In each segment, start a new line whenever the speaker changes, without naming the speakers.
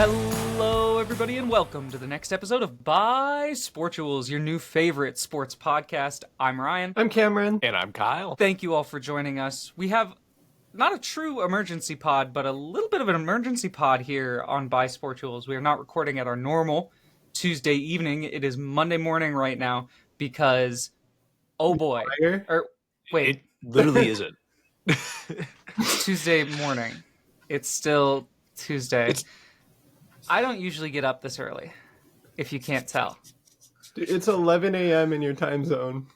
Hello, everybody, and welcome to the next episode of Bisportuals, your new favorite sports podcast. I'm Ryan.
I'm Cameron.
And I'm Kyle.
Thank you all for joining us. We have not a true emergency pod, but a little bit of an emergency pod here on Bisportuals. We are not recording at our normal Tuesday evening. It is Monday morning right now because, oh boy.
It literally isn't.
It's Tuesday morning. It's still Tuesday. I don't usually get up this early, if you can't tell.
It's 11 a.m. in your time zone.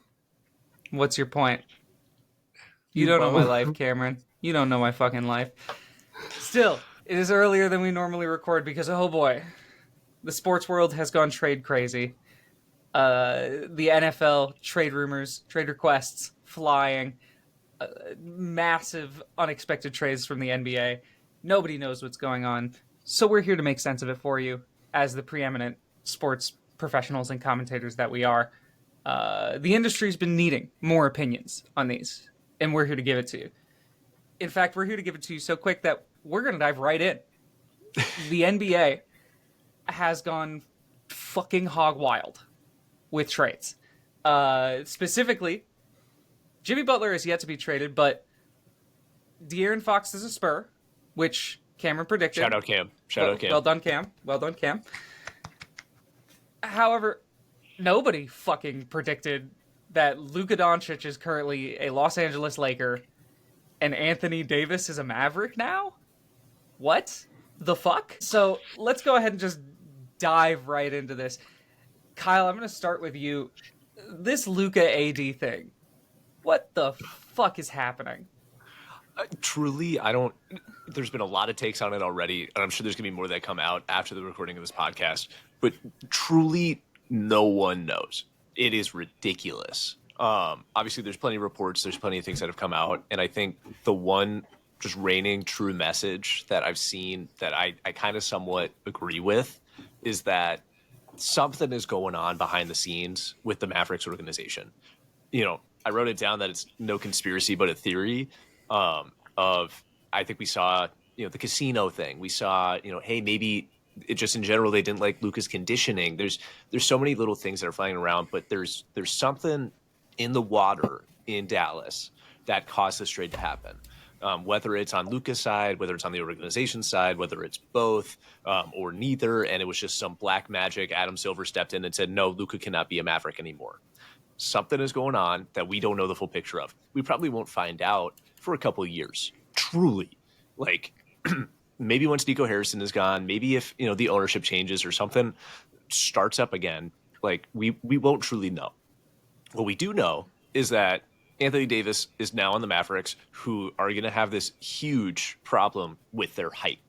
What's your point? You don't know my life, Cameron. You don't know my fucking life. Still, it is earlier than we normally record because, oh boy, the sports world has gone trade crazy. The NFL, trade rumors, trade requests, flying, massive unexpected trades from the NBA. Nobody knows what's going on. So we're here to make sense of it for you as the preeminent sports professionals and commentators that we are. The industry's been needing more opinions on these, and we're here to give it to you. In fact, we're here to give it to you so quick that we're going to dive right in. The NBA has gone fucking hog wild with trades. Specifically, Jimmy Butler is yet to be traded, but De'Aaron Fox is a Spur, which Cameron predicted.
Shout out Cam. Shout out Cam.
Well done, Cam. Well done, Cam. However, nobody fucking predicted that Luka Doncic is currently a Los Angeles Laker and Anthony Davis is a Maverick now? What the fuck? So let's go ahead and just dive right into this. Kyle, I'm going to start with you. This Luka AD thing. What the fuck is happening?
Truly, there's been a lot of takes on it already, and I'm sure there's going to be more that come out after the recording of this podcast, but truly, no one knows. It is ridiculous. Obviously, there's plenty of reports, there's plenty of things that have come out, and I think the one just reigning true message that I've seen that I kind of somewhat agree with is that something is going on behind the scenes with the Mavericks organization. You know, I wrote it down that it's no conspiracy but a theory. I think we saw, the casino thing. We saw, hey, maybe it just in general, they didn't like Luka's conditioning. There's so many little things that are flying around, but there's something in the water in Dallas that caused this trade to happen. Whether it's on Luka's side, whether it's on the organization side, whether it's both, or neither. And it was just some black magic. Adam Silver stepped in and said, no, Luka cannot be a Maverick anymore. Something is going on that we don't know the full picture of. We probably won't find out for a couple of years. Truly. Like, maybe once Nico Harrison is gone, maybe if, the ownership changes or something starts up again, like, we won't truly know. What we do know is that Anthony Davis is now on the Mavericks, who are going to have this huge problem with their height,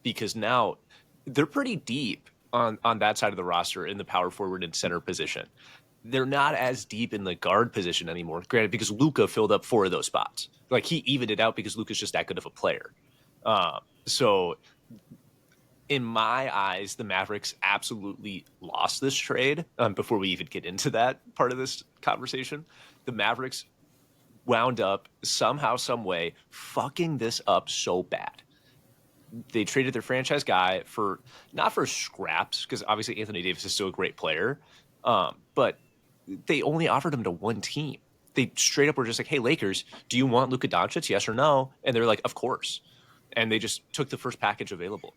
because now they're pretty deep on that side of the roster in the power forward and center position. They're not as deep in the guard position anymore, granted, because Luka filled up 4 of those spots. Like, he evened it out because Luka's just that good of a player. So in my eyes, the Mavericks absolutely lost this trade. Before we even get into that part of this conversation, the Mavericks wound up somehow, some way, fucking this up so bad. They traded their franchise guy not for scraps, because obviously Anthony Davis is still a great player, but they only offered him to one team. They straight up were just like, hey, Lakers, do you want Luka Doncic? Yes or no? And they're like, of course. And they just took the first package available.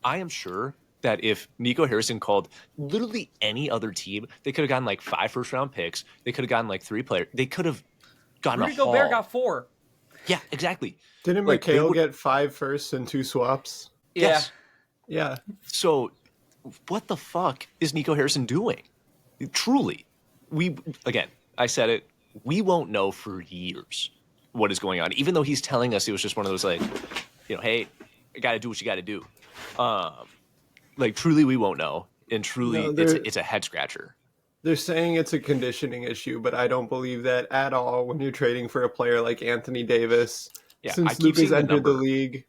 I am sure that if Nico Harrison called literally any other team, they could have gotten like 5 first-round picks. They could have gotten like 3 players. They could have gotten
Rudy
a haul.
Gobert got 4.
Yeah, exactly.
Didn't McHale get 5 firsts and 2 swaps?
Yeah.
Yes.
Yeah.
So what the fuck is Nico Harrison doing? Truly. I said it, we won't know for years what is going on, even though he's telling us it was just one of those, like, hey, I got to do what you got to do. Like, truly, we won't know. And truly, it's a head scratcher.
They're saying it's a conditioning issue, but I don't believe that at all when you're trading for a player like Anthony Davis.
Yeah,
Since Luka's entered the league,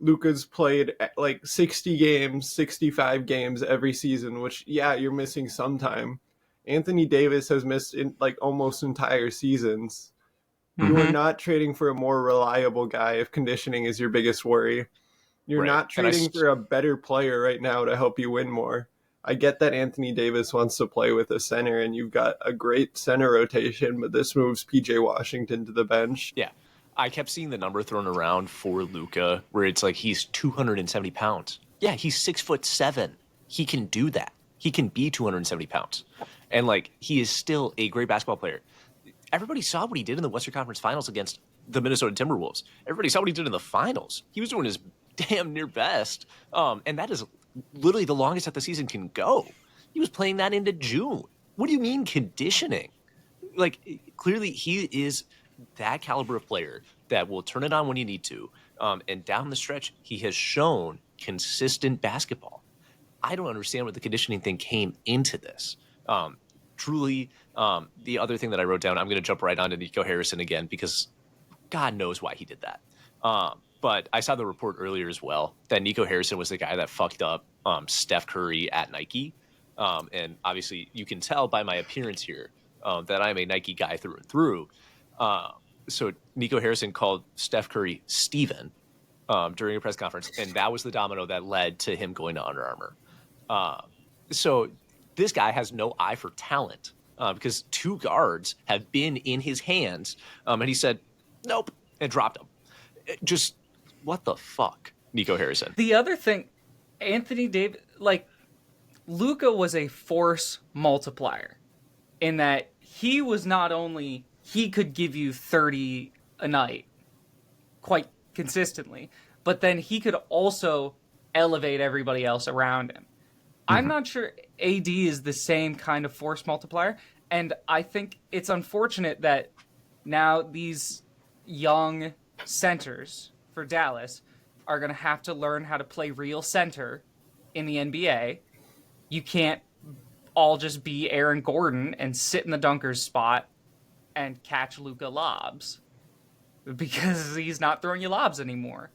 Luka's played like 60 games, 65 games every season, which, yeah, you're missing some time. Anthony Davis has missed almost entire seasons. You are not trading for a more reliable guy if conditioning is your biggest worry. You're
Right.
not trading for a better player right now to help you win more. I get that Anthony Davis wants to play with a center, and you've got a great center rotation, but this moves PJ Washington to the bench.
Yeah. I kept seeing the number thrown around for Luka where it's like he's 270 pounds. Yeah, he's 6'7". He can do that. He can be 270 pounds. And like he is still a great basketball player. Everybody saw what he did in the Western Conference Finals against the Minnesota Timberwolves. Everybody saw what he did in the finals. He was doing his damn near best. And that is literally the longest that the season can go. He was playing that into June. What do you mean conditioning? Like, clearly he is that caliber of player that will turn it on when you need to. And down the stretch, he has shown consistent basketball. I don't understand what the conditioning thing came into this. Truly, the other thing that I wrote down, I'm going to jump right onto Nico Harrison again because God knows why he did that. But I saw the report earlier as well that Nico Harrison was the guy that fucked up Steph Curry at Nike. And obviously, you can tell by my appearance here that I'm a Nike guy through and through. So Nico Harrison called Steph Curry Steven during a press conference, and that was the domino that led to him going to Under Armour. So this guy has no eye for talent because two guards have been in his hands, and he said, nope, and dropped him. Just what the fuck, Nico Harrison?
The other thing, Anthony Davis, like, Luka was a force multiplier in that he was not only, he could give you 30 a night quite consistently, but then he could also elevate everybody else around him. I'm not sure AD is the same kind of force multiplier, and I think it's unfortunate that now these young centers for Dallas are going to have to learn how to play real center in the NBA. You can't all just be Aaron Gordon and sit in the dunker's spot and catch Luka lobs because he's not throwing you lobs anymore.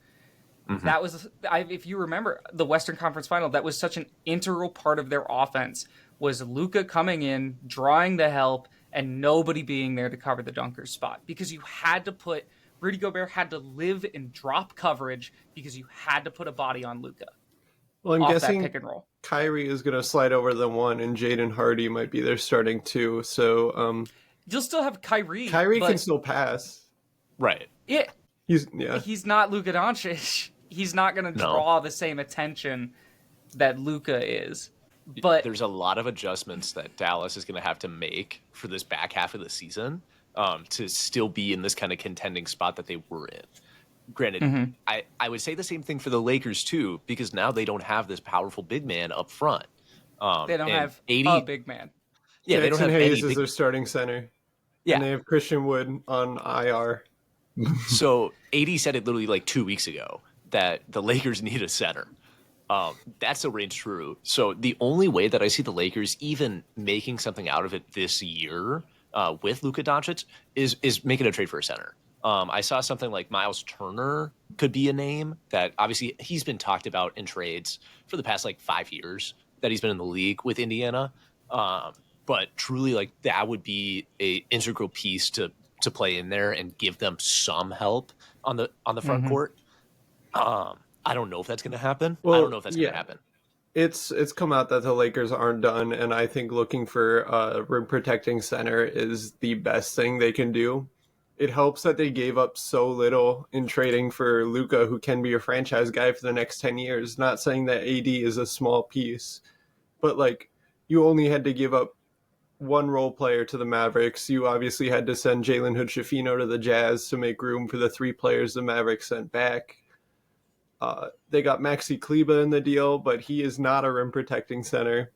That was, if you remember the Western Conference Final, that was such an integral part of their offense was Luka coming in, drawing the help, and nobody being there to cover the dunker's spot because you had to put, Rudy Gobert had to live in drop coverage because you had to put a body on Luka.
Well, I'm guessing
pick and roll.
Kyrie is going to slide over the one, and Jaden Hardy might be their starting two. So
You'll still have Kyrie.
Kyrie can still pass.
Right.
Yeah.
He's
not Luka Doncic. He's not going to draw the same attention that Luka is. But
there's a lot of adjustments that Dallas is going to have to make for this back half of the season to still be in this kind of contending spot that they were in. Granted, I would say the same thing for the Lakers too, because now they don't have this powerful big man up front.
They don't have
80,
a big man.
Yeah, they don't have
Hayes
any
is their starting center.
Yeah,
and they have Christian Wood on IR.
So AD said it literally like 2 weeks ago that the Lakers need a center. That's so reigns true. So the only way that I see the Lakers even making something out of it this year with Luka Doncic is making a trade for a center. I saw something like Miles Turner could be a name that obviously he's been talked about in trades for the past like 5 years that he's been in the league with Indiana. But truly, like that would be a integral piece to play in there and give them some help on the front court. I don't know if that's going to happen. I don't know if that's going to happen.
It's come out that the Lakers aren't done, and I think looking for a rim protecting center is the best thing they can do. It helps that they gave up so little in trading for Luka, who can be a franchise guy for the next 10 years. Not saying that AD is a small piece, but like you only had to give up one role player to the Mavericks. You obviously had to send Jalen Hood-Schifino to the Jazz to make room for the 3 players the Mavericks sent back. They got Maxi Kleber in the deal, but he is not a rim protecting center.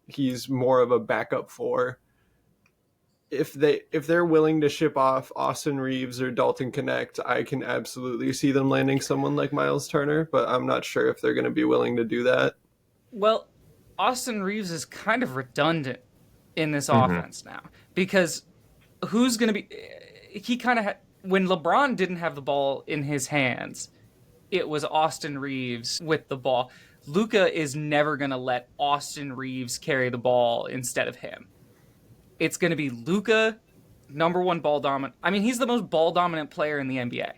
He's more of a backup 4. If they're willing to ship off Austin Reeves or Dalton Connect, I can absolutely see them landing someone like Miles Turner, but I'm not sure if they're going to be willing to do that.
Well, Austin Reeves is kind of redundant in this offense now because who's going to be? He kind of when LeBron didn't have the ball in his hands, it was Austin Reeves with the ball. Luka is never going to let Austin Reeves carry the ball instead of him. It's going to be Luka, number one ball dominant. I mean, he's the most ball dominant player in the NBA.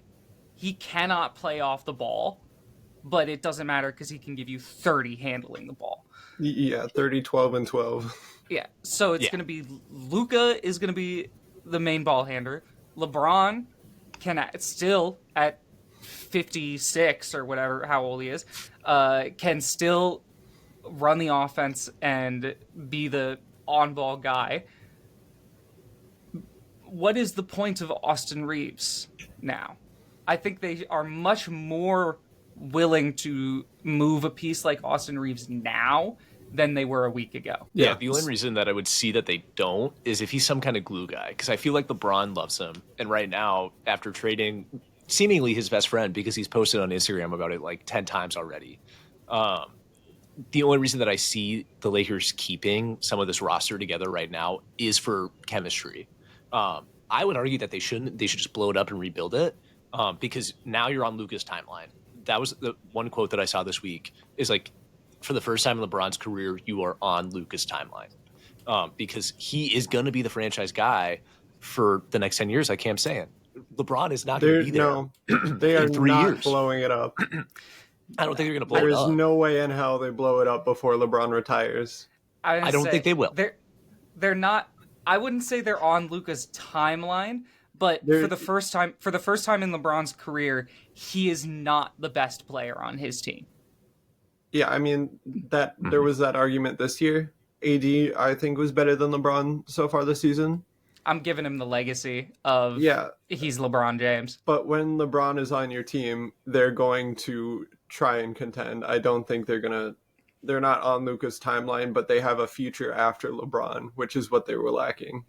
He cannot play off the ball but it doesn't matter because he can give you 30 handling the ball.
Yeah, 30, 12, and 12.
Yeah, so it's going to be Luka is going to be the main ball handler. LeBron can still at 56 or whatever, how old he is, can still run the offense and be the on-ball guy. What is the point of Austin Reeves now? I think they are much more willing to move a piece like Austin Reeves now than they were a week ago.
Yeah, the only reason that I would see that they don't is if he's some kind of glue guy, because I feel like LeBron loves him. And right now, after trading seemingly his best friend, because he's posted on Instagram about it like 10 times already, the only reason that I see the Lakers keeping some of this roster together right now is for chemistry. I would argue that they shouldn't. They should just blow it up and rebuild it, because now you're on Luka's timeline. That was the one quote that I saw this week is like, for the first time in LeBron's career, you are on Luka's timeline, because he is going to be the franchise guy for the next 10 years, like Cam's saying. LeBron is not going to be there.
No, they are
3
not
years.
blowing it up.
I don't think they're going to blow it
There's
up.
no way in hell they blow it up before LeBron retires.
I don't think they will.
They're not. I wouldn't say they're on Luka's timeline, but for the first time in LeBron's career, he is not the best player on his team.
Yeah, I mean that there was that argument this year. AD, I think, was better than LeBron so far this season.
I'm giving him the legacy of he's LeBron James.
But when LeBron is on your team, they're going to try and contend. I don't think they're not on Luka's timeline, but they have a future after LeBron, which is what they were lacking.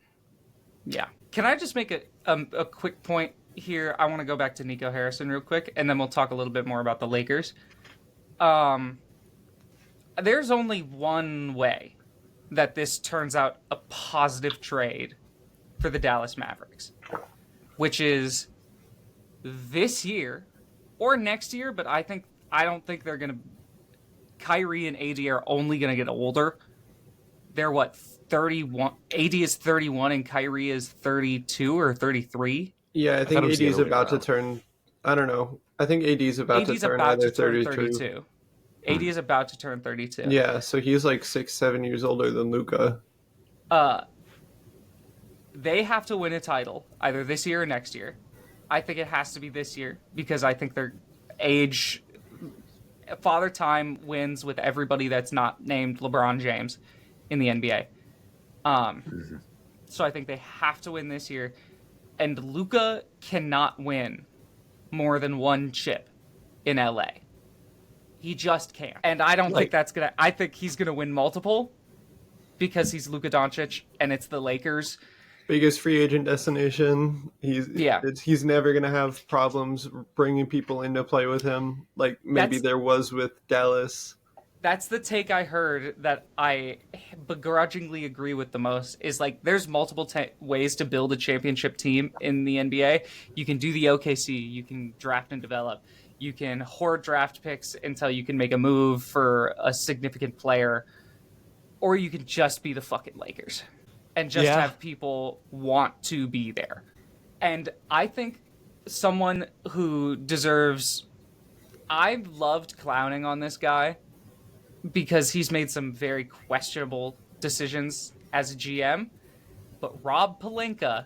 Yeah. Can I just make a quick point here? I want to go back to Nico Harrison real quick, and then we'll talk a little bit more about the Lakers. There's only one way that this turns out a positive trade for the Dallas Mavericks, which is this year or next year, but I don't think they're going to. Kyrie and AD are only going to get older. They're 31. AD is 31 and Kyrie is 32 or 33.
Yeah, I think AD is about to turn. I don't know. I think AD is about to turn either 32.
AD is about to turn 32.
Yeah, so he's like 6-7 years older than Luka.
They have to win a title either this year or next year. I think it has to be this year because I think their age, Father Time wins with everybody that's not named LeBron James in the NBA. So I think they have to win this year, and Luka cannot win more than one chip in LA. He just can't, and I don't think that's gonna. I think he's gonna win multiple because he's Luka Doncic, and it's the Lakers.
Biggest free agent destination. He's never gonna have problems bringing people in to play with him, like maybe there was with Dallas.
That's the take I heard that I begrudgingly agree with the most. Is like there's multiple ways to build a championship team in the NBA. You can do the OKC. You can draft and develop. You can hoard draft picks until you can make a move for a significant player, or you can just be the fucking Lakers and just have people want to be there. And I think someone who deserves... I loved clowning on this guy because he's made some very questionable decisions as a GM, but Rob Pelinka,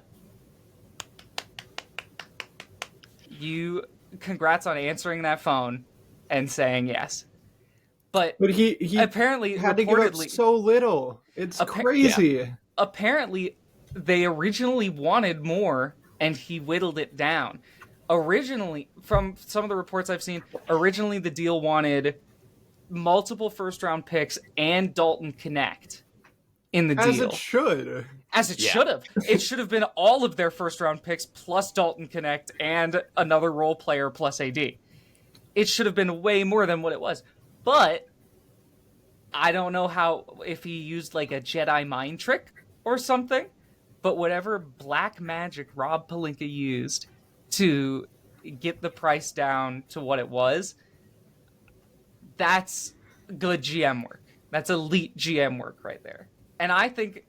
congrats on answering that phone and saying yes. But
he
apparently
had to give up so little. It's crazy.
Yeah. Apparently, they originally wanted more, and he whittled it down. Originally, from some of the reports I've seen, the deal wanted multiple first-round picks and Dalton Connect in the deal.
As it should.
As it should have. It should have been all of their first-round picks plus Dalton Connect and another role player plus AD. It should have been way more than what it was. But I don't know if he used like a Jedi mind trick or something, but whatever black magic Rob Pelinka used to get the price down to what it was, that's good GM work. That's elite GM work right there. And I think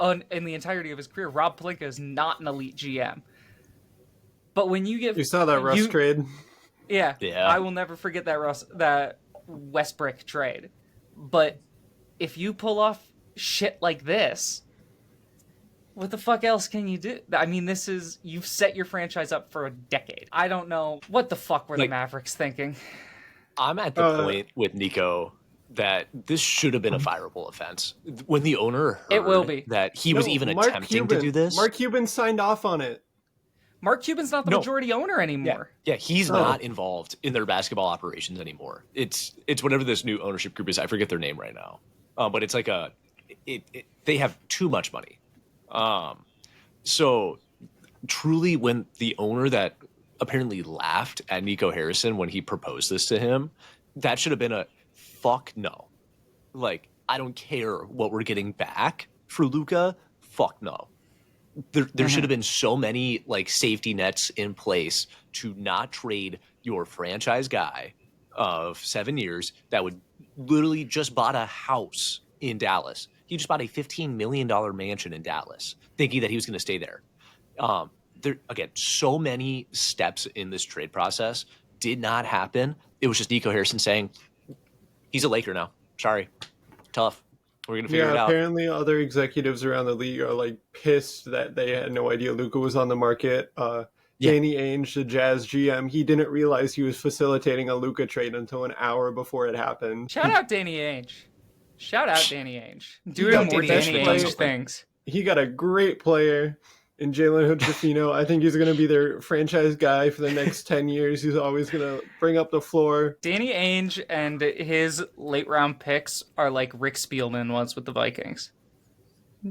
in the entirety of his career, Rob Pelinka is not an elite GM. But when you get...
You saw that Russ trade?
Yeah,
Yeah.
I will never forget that Westbrook trade. But if you pull off shit like this, what the fuck else can you do? I mean, you've set your franchise up for a decade. I don't know what the fuck were the
Like,
Mavericks thinking.
I'm at the point with Nico that this should have been a fireable offense. When the owner
It will
heard
be.
that he was
No,
even
Mark
attempting
Cuban.
to do this,
Mark Cuban signed off on it.
Mark Cuban's not the
No.
majority owner anymore.
yeah, he's
Oh.
not involved in their basketball operations anymore. It's whatever this new ownership group is. I forget their name right now, but it's like they have too much money. So truly, when the owner that apparently laughed at Nico Harrison when he proposed this to him, that should have been a fuck no. Like, I don't care what we're getting back for Luka. Fuck no. There should have been so many like safety nets in place to not trade your franchise guy of 7 years that would literally just bought a house in Dallas. He just bought a $15 million mansion in Dallas, thinking that he was going to stay there. There again, so many steps in this trade process did not happen. It was just Nico Harrison saying, "He's a Laker now. Sorry, tough. We're gonna figure it out."
Apparently other executives around the league are like pissed that they had no idea Luka was on the market. Danny Ainge, the Jazz GM, he didn't realize he was facilitating a Luka trade until an hour before it happened.
Shout out Danny Ainge. Shout out Danny Ainge. Doing
got
more
Danny
Danny
Ainge
Ainge things.
He got a great player in Jalen Hood-Schifino. I think he's going to be their franchise guy for the next 10 years. He's always going to bring up the floor.
Danny Ainge and his late round picks are like Rick Spielman was with the Vikings.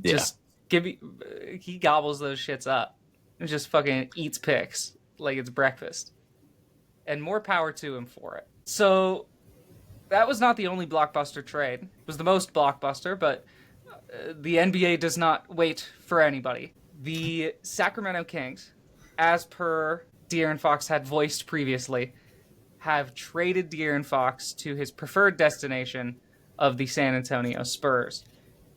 Just he gobbles those shits up and just fucking eats picks like it's breakfast. And more power to him for it. So that was not the only blockbuster trade. It was the most blockbuster, but the NBA does not wait for anybody. The Sacramento Kings, as per De'Aaron Fox had voiced previously, have traded De'Aaron Fox to his preferred destination of the San Antonio Spurs.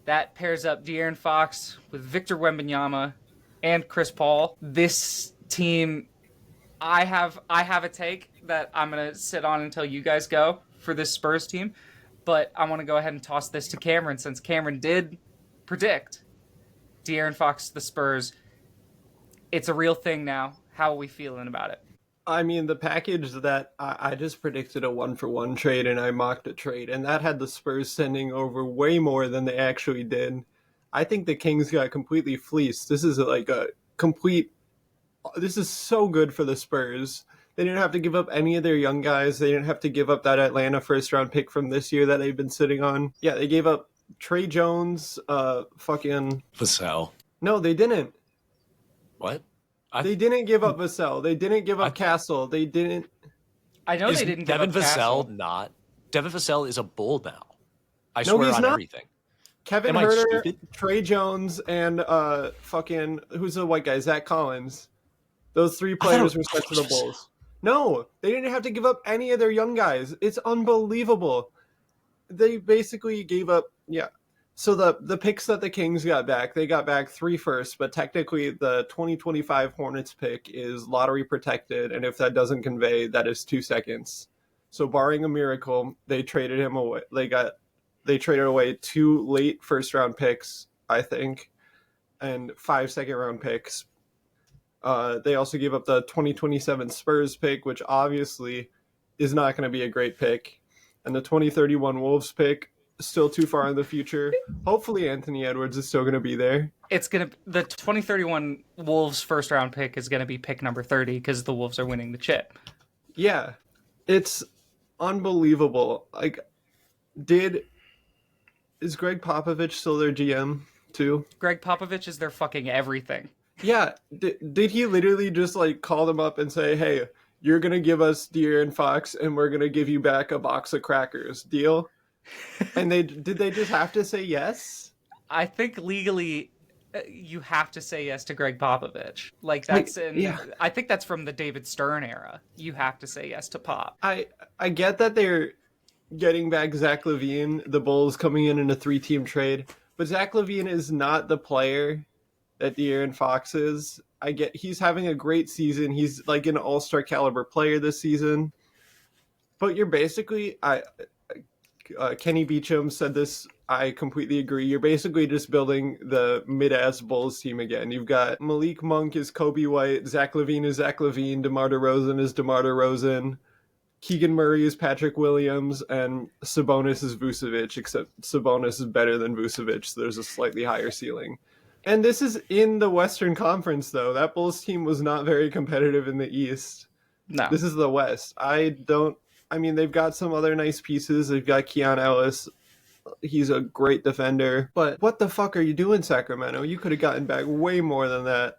That pairs up De'Aaron Fox with Victor Wembanyama and Chris Paul. This team, I have a take that I'm going to sit on until you guys go for this Spurs team, but I want to go ahead and toss this to Cameron since Cameron did predict De'Aaron Fox to the Spurs. It's a real thing now. How are we feeling about it?
I mean, the package that I just predicted a 1-for-1 trade and I mocked a trade, and that had the Spurs sending over way more than they actually did. I think the Kings got completely fleeced. This is like a complete. This is so good for the Spurs. They didn't have to give up any of their young guys. They didn't have to give up that Atlanta first-round pick from this year that they've been sitting on. Yeah, they gave up Trey Jones, fucking...
Vassell.
No, they didn't.
What?
They didn't give up Vassell. They didn't give up Castle. They didn't...
I know they didn't
Devin
give up
Vassell
Castle.
not? Devin Vassell is a bull now. I
No,
swear
he's
on
not.
everything.
Kevin
Am I
Huerter,
stupid?
Trey Jones, and fucking... Who's the white guy? Zach Collins. Those three players were sent to the Bulls. No, they didn't have to give up any of their young guys. It's unbelievable. They basically gave up... Yeah. So the picks that the Kings got back, they got back 3 firsts, but technically the 2025 Hornets pick is lottery protected, and if that doesn't convey, that is 2 seconds. So barring a miracle, they traded him away. They traded away 2 late first round picks, I think, and 5 second round picks. They also gave up the 2027 Spurs pick, which obviously is not going to be a great pick, and the 2031 Wolves pick. Still too far in the future. Hopefully Anthony Edwards is still going to be there.
The 2031 Wolves first round pick is going to be pick number 30 because the Wolves are winning the chip.
Yeah. It's unbelievable. Like, is Greg Popovich still their GM too?
Greg Popovich is their fucking everything.
Yeah. Did he literally just like call them up and say, hey, you're going to give us De'Aaron Fox and we're going to give you back a box of crackers? Deal? And did they just have to say yes?
I think legally you have to say yes to Greg Popovich. Like that's I think that's from the David Stern era. You have to say yes to Pop.
I get that they're getting back Zach LaVine, the Bulls coming in a 3-team trade, but Zach LaVine is not the player that De'Aaron Fox is. I get he's having a great season. He's like an all-star caliber player this season. But you're basically, Kenny Beecham said this. I completely agree. You're basically just building the mid-ass Bulls team again. You've got Malik Monk is Kobe White, Zach LaVine is Zach LaVine, DeMar DeRozan is DeMar DeRozan, Keegan Murray is Patrick Williams, and Sabonis is Vucevic, except Sabonis is better than Vucevic, so there's a slightly higher ceiling. And this is in the Western Conference, though. That Bulls team was not very competitive in the East.
No.
This is the West. I mean, they've got some other nice pieces. They've got Keon Ellis. He's a great defender. But what the fuck are you doing, Sacramento? You could have gotten back way more than that.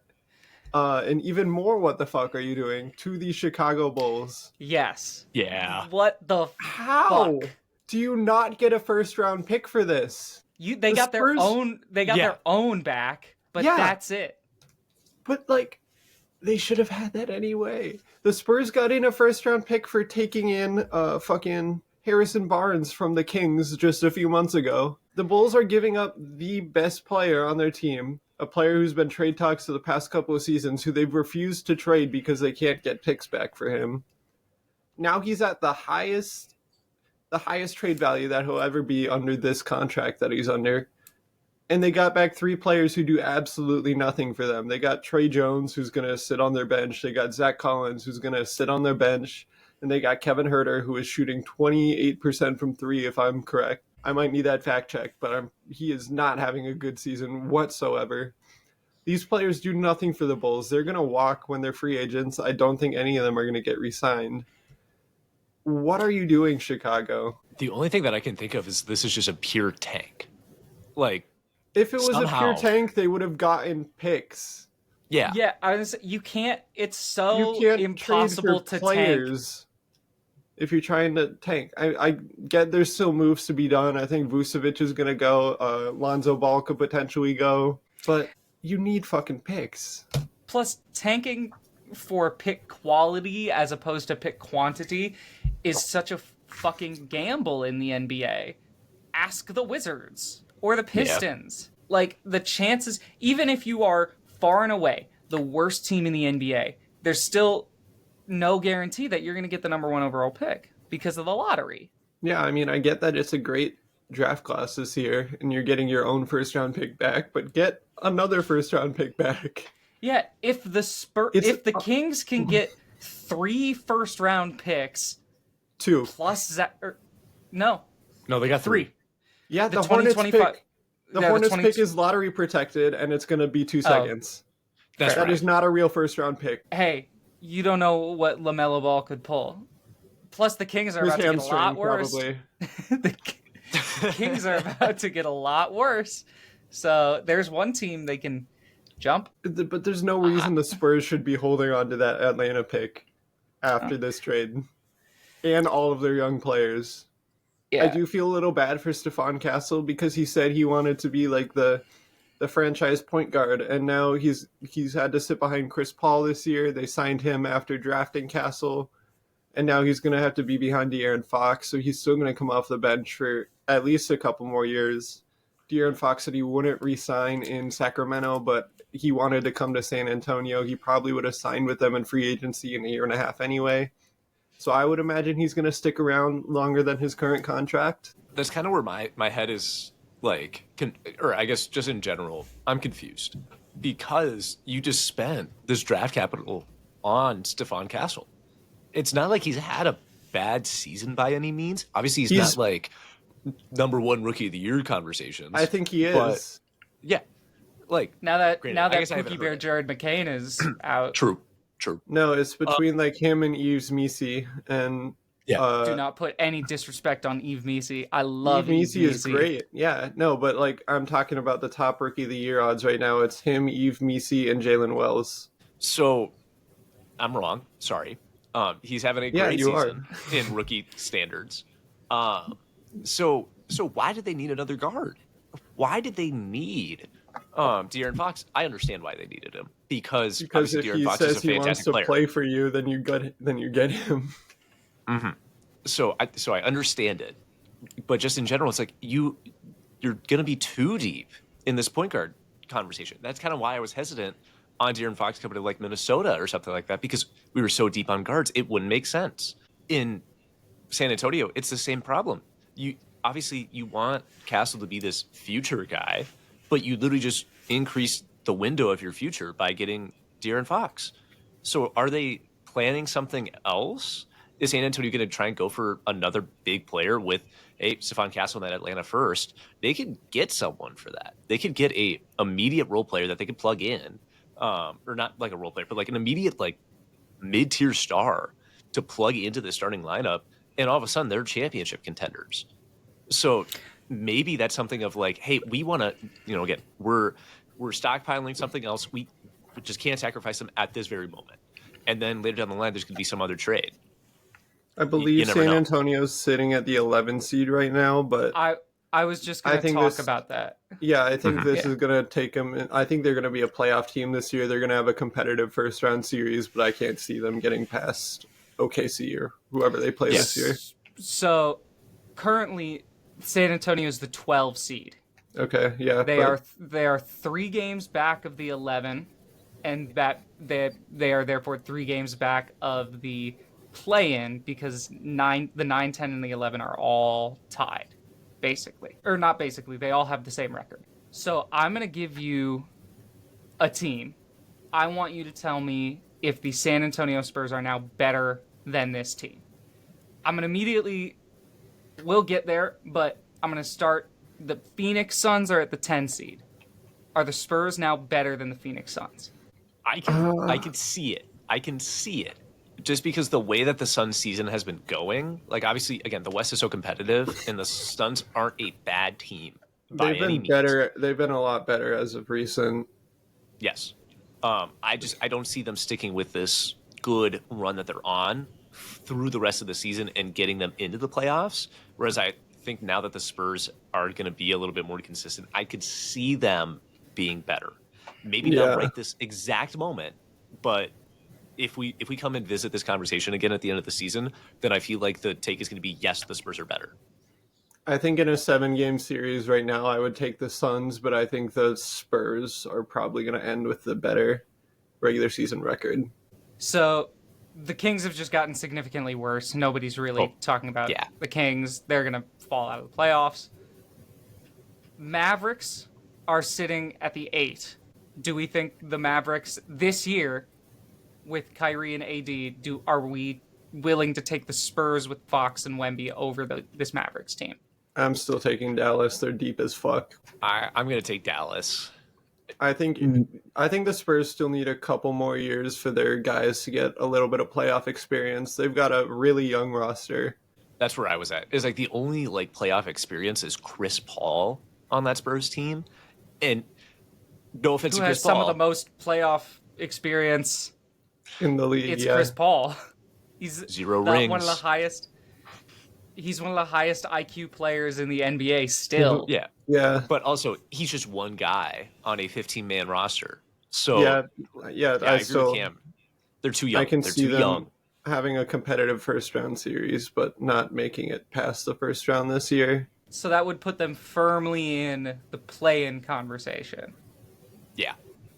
And even more, what the fuck are you doing to the Chicago Bulls?
Yes.
Yeah.
What the
How
fuck?
do you not get a first-round pick for this?
They got their own back, but
Yeah.
that's it.
But, like, they should have had that anyway. The Spurs got in a first-round pick for taking in fucking Harrison Barnes from the Kings just a few months ago. The Bulls are giving up the best player on their team, a player who's been trade talks for the past couple of seasons, who they've refused to trade because they can't get picks back for him. Now he's at the highest trade value that he'll ever be under this contract that he's under. And they got back 3 players who do absolutely nothing for them. They got Trey Jones, who's going to sit on their bench. They got Zach Collins, who's going to sit on their bench. And they got Kevin Huerter, who is shooting 28% from 3, if I'm correct. I might need that fact check, but he is not having a good season whatsoever. These players do nothing for the Bulls. They're going to walk when they're free agents. I don't think any of them are going to get re-signed. What are you doing, Chicago?
The only thing that I can think of is this is just a pure tank. Like,
if it was
somehow,
a pure tank, they would have gotten picks.
Yeah.
Yeah, you can't. It's so
You can't
impossible
trade for
to
players
tank.
if you're trying to tank. I get there's still moves to be done. I think Vucevic is going to go. Lonzo Ball could potentially go. But you need fucking picks.
Plus, tanking for pick quality as opposed to pick quantity is such a fucking gamble in the NBA. Ask the Wizards or the Pistons. Yeah. Like, the chances, even if you are far and away the worst team in the NBA, there's still no guarantee that you're going to get the number 1 overall pick because of the lottery.
Yeah, I mean, I get that it's a great draft class this year and you're getting your own first-round pick back, but get another first-round pick back.
Yeah, if the Kings can get 3 first-round picks,
2
plus no,
they got 3.
Yeah, the Hornets pick. The Hornets pick is lottery protected, and it's going to be 2 seconds.
That
is not a real first-round pick.
Hey, you don't know what LaMelo Ball could pull. Plus, the Kings are about to get a lot worse. The Kings are about to get a lot worse. So there's one team they can jump.
But there's no reason the Spurs should be holding on to that Atlanta pick after this trade. And all of their young players. Yeah. I do feel a little bad for Stephon Castle because he said he wanted to be like the franchise point guard, and now he's had to sit behind Chris Paul this year. They signed him after drafting Castle, and now he's going to have to be behind De'Aaron Fox, so he's still going to come off the bench for at least a couple more years. De'Aaron Fox said he wouldn't re-sign in Sacramento, but he wanted to come to San Antonio. He probably would have signed with them in free agency in a year and a half anyway. So I would imagine he's going to stick around longer than his current contract.
That's kind of where my head is, like, or I guess just in general, I'm confused. Because you just spent this draft capital on Stephon Castle. It's not like he's had a bad season by any means. Obviously, he's not, like, number 1 rookie of the year conversations.
I think he is.
But, yeah. Like,
now that Pookie Bear Jared McCain is out.
True.
No, it's between like him and Yves Missi, and
do not put any disrespect on Yves Missi. I love Yves Missi.
Is great. Yeah, no, but like I'm talking about the top rookie of the year odds right now. It's him, Yves Missi, and Jalen Wells.
So I'm wrong. Sorry. He's having a great season in rookie standards. So why did they need another guard? Why did they need De'Aaron Fox? I understand why they needed him because
if
De'Aaron Fox is a fantastic player.
He says he wants to play for you, then you get him.
Mm-hmm. So I understand it, but just in general, it's like you're gonna be too deep in this point guard conversation. That's kind of why I was hesitant on De'Aaron Fox coming to like Minnesota or something like that, because we were so deep on guards. It wouldn't make sense. In San Antonio, it's the same problem. You obviously you want Castle to be this future guy, but you literally just increase the window of your future by getting De'Aaron Fox. So are they planning something else? Is San Antonio going to try and go for another big player with Stephon Castle in that Atlanta first? They could get someone for that. They could get a immediate role player that they could plug in, or not like a role player, but like an immediate like mid-tier star to plug into the starting lineup, and all of a sudden they're championship contenders. So maybe that's something of like, hey, we want to, again, we're stockpiling something else. We just can't sacrifice them at this very moment. And then later down the line, there's going to be some other trade.
I believe
never
San
know.
Antonio's sitting at the 11 seed right now, but
I was just going to talk about that.
Yeah, I think this
Yeah.
is going to take them. I think they're going to be a playoff team this year. They're going to have a competitive first round series, but I can't see them getting past OKC or whoever they play this year.
So currently, San Antonio is the 12 seed.
Okay, yeah.
They are 3 games back of the 11, and that they are therefore 3 games back of the play-in, because the 9, 10, and the 11 are all tied, basically. Or not basically, they all have the same record. So I'm going to give you a team. I want you to tell me if the San Antonio Spurs are now better than this team. I'm going to immediately... We'll get there, but I'm going to start... The Phoenix Suns are at the 10 seed. Are the Spurs now better than the Phoenix Suns?
I can see it. I can see it. Just because the way that the Suns season has been going, like obviously, again, the West is so competitive, and the Suns aren't a bad team by any means.
They've been a lot better as of recent.
Yes. I don't see them sticking with this good run that they're on through the rest of the season and getting them into the playoffs. Whereas I think now that the Spurs are going to be a little bit more consistent, I could see them being better. Maybe not right this exact moment, but if we come and visit this conversation again at the end of the season, then I feel like the take is going to be, yes, the Spurs are better.
I think in a 7-game series right now, I would take the Suns, but I think the Spurs are probably going to end with the better regular season record.
So the Kings have just gotten significantly worse. Nobody's really talking about the Kings. They're going to fall out of the playoffs. Mavericks are sitting at the 8. Do we think the Mavericks this year, with Kyrie and AD, are we willing to take the Spurs with Fox and Wemby over this Mavericks team?
I'm still taking Dallas. They're deep as fuck.
I'm going to take Dallas.
I think the Spurs still need a couple more years for their guys to get a little bit of playoff experience. They've got a really young roster.
That's where I was at. It's like the only like playoff experience is Chris Paul on that Spurs team, and no offense to Chris Paul,
who has some of the most playoff experience
in the league.
It's Chris Paul. He's
0 rings.
One of the highest. He's one of the highest IQ players in the NBA still.
Yeah.
But also, he's just one guy on a 15-man roster. So
I
agree with Cam. They're too young.
I can
They're
see
too
them
young.
having a competitive first round series, but not making it past the first round this year.
So that would put them firmly in the play-in conversation.
Yeah.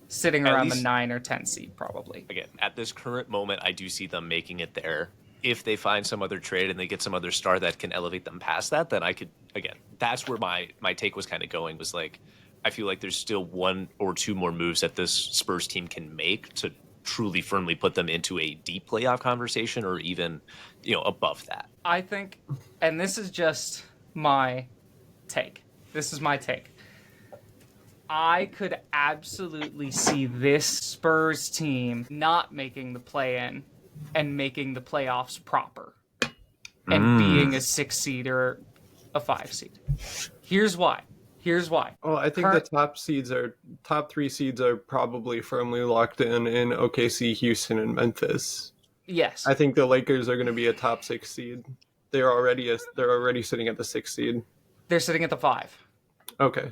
Sitting around the 9 or 10 seed, probably.
Again, at this current moment, I do see them making it there. If they find some other trade and they get some other star that can elevate them past that, then I could, again, that's where my take was kind of going, was like, I feel like there's still 1 or 2 more moves that this Spurs team can make to truly firmly put them into a deep playoff conversation, or even, above that.
I think, and this is just my take. I could absolutely see this Spurs team not making the play-in and making the playoffs proper and being a 6 seed or a 5 seed. Here's why.
Oh, I think the top 3 seeds are probably firmly locked in OKC, Houston, and Memphis.
Yes.
I think the Lakers are going to be a top 6 seed. They're already sitting at the 6 seed.
They're sitting at the 5.
Okay.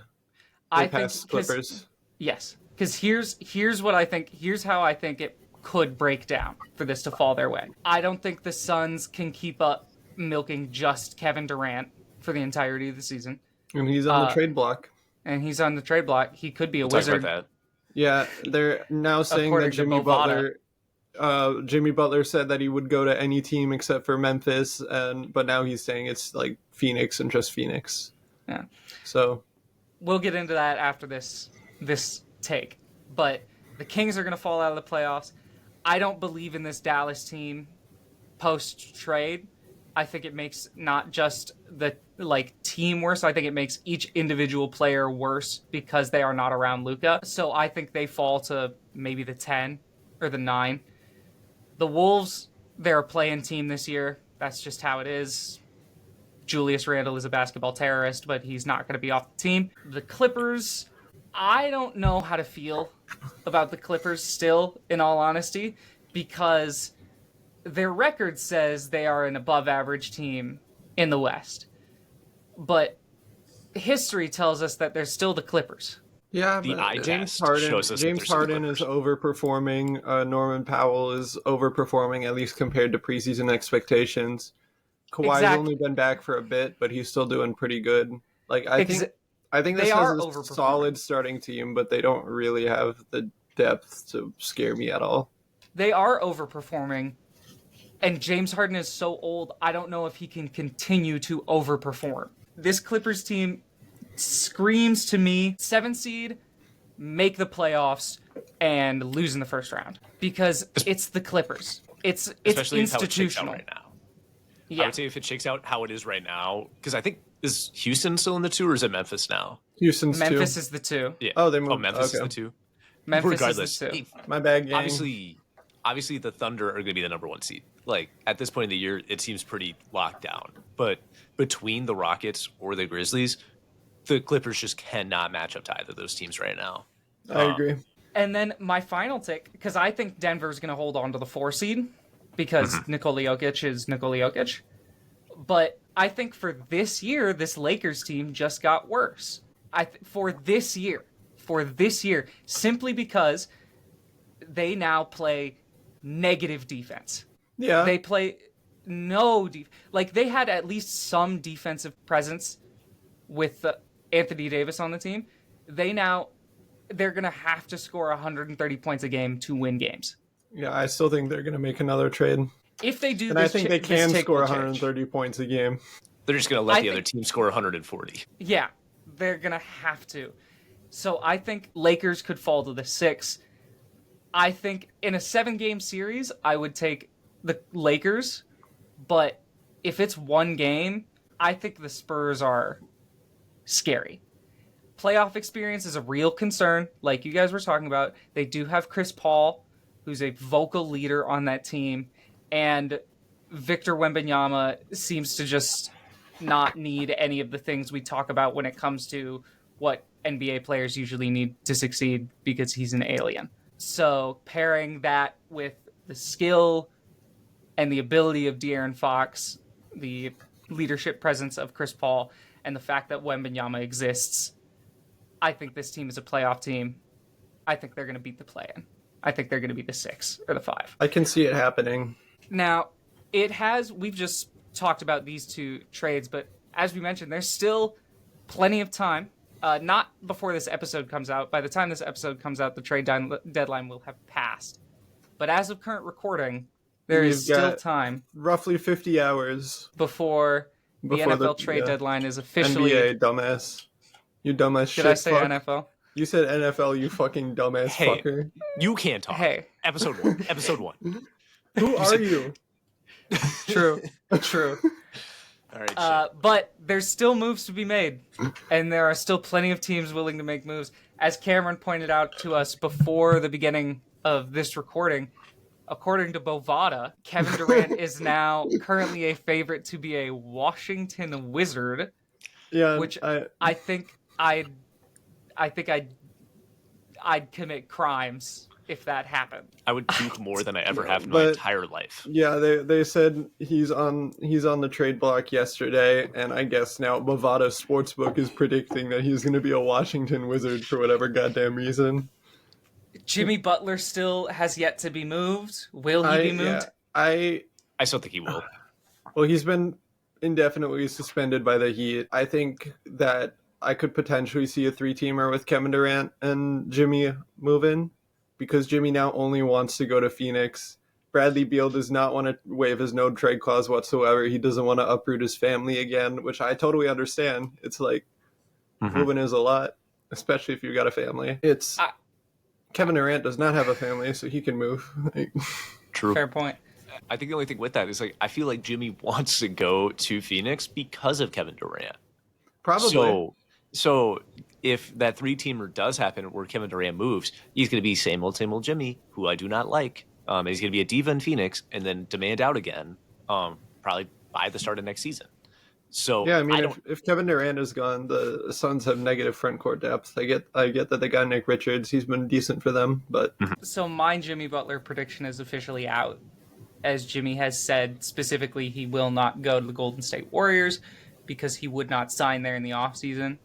I
think
think
Clippers.
Yes, because here's what I think. Here's how I think it could break down for this to fall their way. I don't think the Suns can keep up milking just Kevin Durant for the entirety of the season.
And he's on the trade block.
and he's on the trade block. He could be a
We'll talk
Wizard.
about that.
Yeah, they're now saying that
According to
Jimmy Butler said that he would go to any team except for Memphis, but now he's saying it's like Phoenix and just Phoenix.
Yeah.
So
We'll get into that after this take. But the Kings are going to fall out of the playoffs. I don't believe in this Dallas team post-trade. I think it makes not just the team worse. I think it makes each individual player worse because they are not around Luka. So I think they fall to maybe the 10 or the 9. The Wolves, they're a play-in team this year. That's just how it is. Julius Randle is a basketball terrorist, but he's not going to be off the team. The Clippers, I don't know how to feel about the Clippers still, in all honesty, because their record says they are an above-average team in the West. But history tells us that they're still the Clippers.
yeah,
The eye
but James
test
Harden,
shows us that
James
they're still the
Harden is
Clippers.
overperforming. Norman Powell is overperforming, at least compared to preseason expectations. Kawhi's
Exactly.
only been back for a bit, but he's still doing pretty good. Like I think
They
this
are
has a
overperforming.
solid starting team, but they don't really have the depth to scare me at all.
They are overperforming, and James Harden is so old, I don't know if he can continue to overperform. This Clippers team screams to me 7 seed, make the playoffs, and lose in the first round. Because it's the Clippers. It's
Especially how it shakes out
institutional.
right now. I
Yeah.
would say if it shakes out how it is right now, because I think, is Houston still in the 2 or is it Memphis now?
Houston's
Memphis
too.
is the 2.
Yeah.
Oh, they moved.
Memphis
Okay.
is the 2.
Memphis
Regardless,
is the 2.
My bad, gang.
obviously the Thunder are going to be the number 1 seed. Like at this point in the year, it seems pretty locked down. But between the Rockets or the Grizzlies, the Clippers just cannot match up to either of those teams right now.
I agree.
And then my final take, because I think Denver's going to hold on to the 4 seed, because Nikola Jokic is Nikola Jokic. But I think for this year, this Lakers team just got worse. For this year, simply because they now play negative defense.
Yeah.
They play no like they had at least some defensive presence with Anthony Davis on the team. They're gonna have to score 130 points a game to win games.
Yeah, I still think they're going to make another trade.
If they do,
And I think they can score
change.
130 points a game.
They're just going to let
I
the other
think-
team score 140.
Yeah, they're gonna have to. So I think Lakers could fall to the 6. I think in a 7-game series, I would take the Lakers, but if it's 1 game, I think the Spurs are scary. Playoff experience is a real concern, like you guys were talking about. They do have Chris Paul, who's a vocal leader on that team, and Victor Wembanyama seems to just not need any of the things we talk about when it comes to what NBA players usually need to succeed because he's an alien. So pairing that with the skill and the ability of De'Aaron Fox, the leadership presence of Chris Paul, and the fact that Wembanyama exists, I think this team is a playoff team. I think they're going to beat the play-in. I think they're going to be the 6 or the 5.
I can see it happening.
Now, we've just talked about these 2 trades, but as we mentioned, there's still plenty of time. Not before this episode comes out. By the time this episode comes out, the trade deadline will have passed. But as of current recording, there is
We've
still
got
time
Roughly 50 hours
before the
before
NFL trade
yeah.
deadline is officially...
NBA, dumbass. You dumbass shit.
Did I say
fuck.
NFL?
You said NFL, you fucking dumbass
Hey.
fucker.
You can't talk.
Hey.
Episode 1. Episode 1.
Who are you?
True. True.
All right, shit.
But there's still moves to be made, and there are still plenty of teams willing to make moves. As Cameron pointed out to us before the beginning of this recording, according to Bovada, Kevin Durant is now currently a favorite to be a Washington Wizard,
Yeah,
which I think I'd commit crimes if that happened.
I would puke more than I ever have in my
But-
entire life.
yeah, they said he's on the trade block yesterday, and I guess now Bovada Sportsbook is predicting that he's going to be a Washington Wizard for whatever goddamn reason.
Jimmy Butler still has yet to be moved. Will he be moved?
I
I still think he will.
Well, he's been indefinitely suspended by the Heat. I think that I could potentially see a 3-teamer with Kevin Durant and Jimmy move in, because Jimmy now only wants to go to Phoenix. Bradley Beal does not want to waive his no trade clause whatsoever. He doesn't want to uproot his family again, which I totally understand. It's like moving is a lot, especially if you've got a family. Kevin Durant does not have a family, so he can move.
True.
Fair point.
I think the only thing with that is like I feel like Jimmy wants to go to Phoenix because of Kevin Durant.
Probably.
So if that 3-teamer does happen where Kevin Durant moves, he's going to be same old Jimmy, who I do not like. He's going to be a diva in Phoenix and then demand out again, probably by the start of next season. So
yeah, I mean, if Kevin Durant is gone, the Suns have negative front court depth. I get that they got Nick Richards. He's been decent for them, but
So my Jimmy Butler prediction is officially out, as Jimmy has said specifically he will not go to the Golden State Warriors because he would not sign there in the offseason.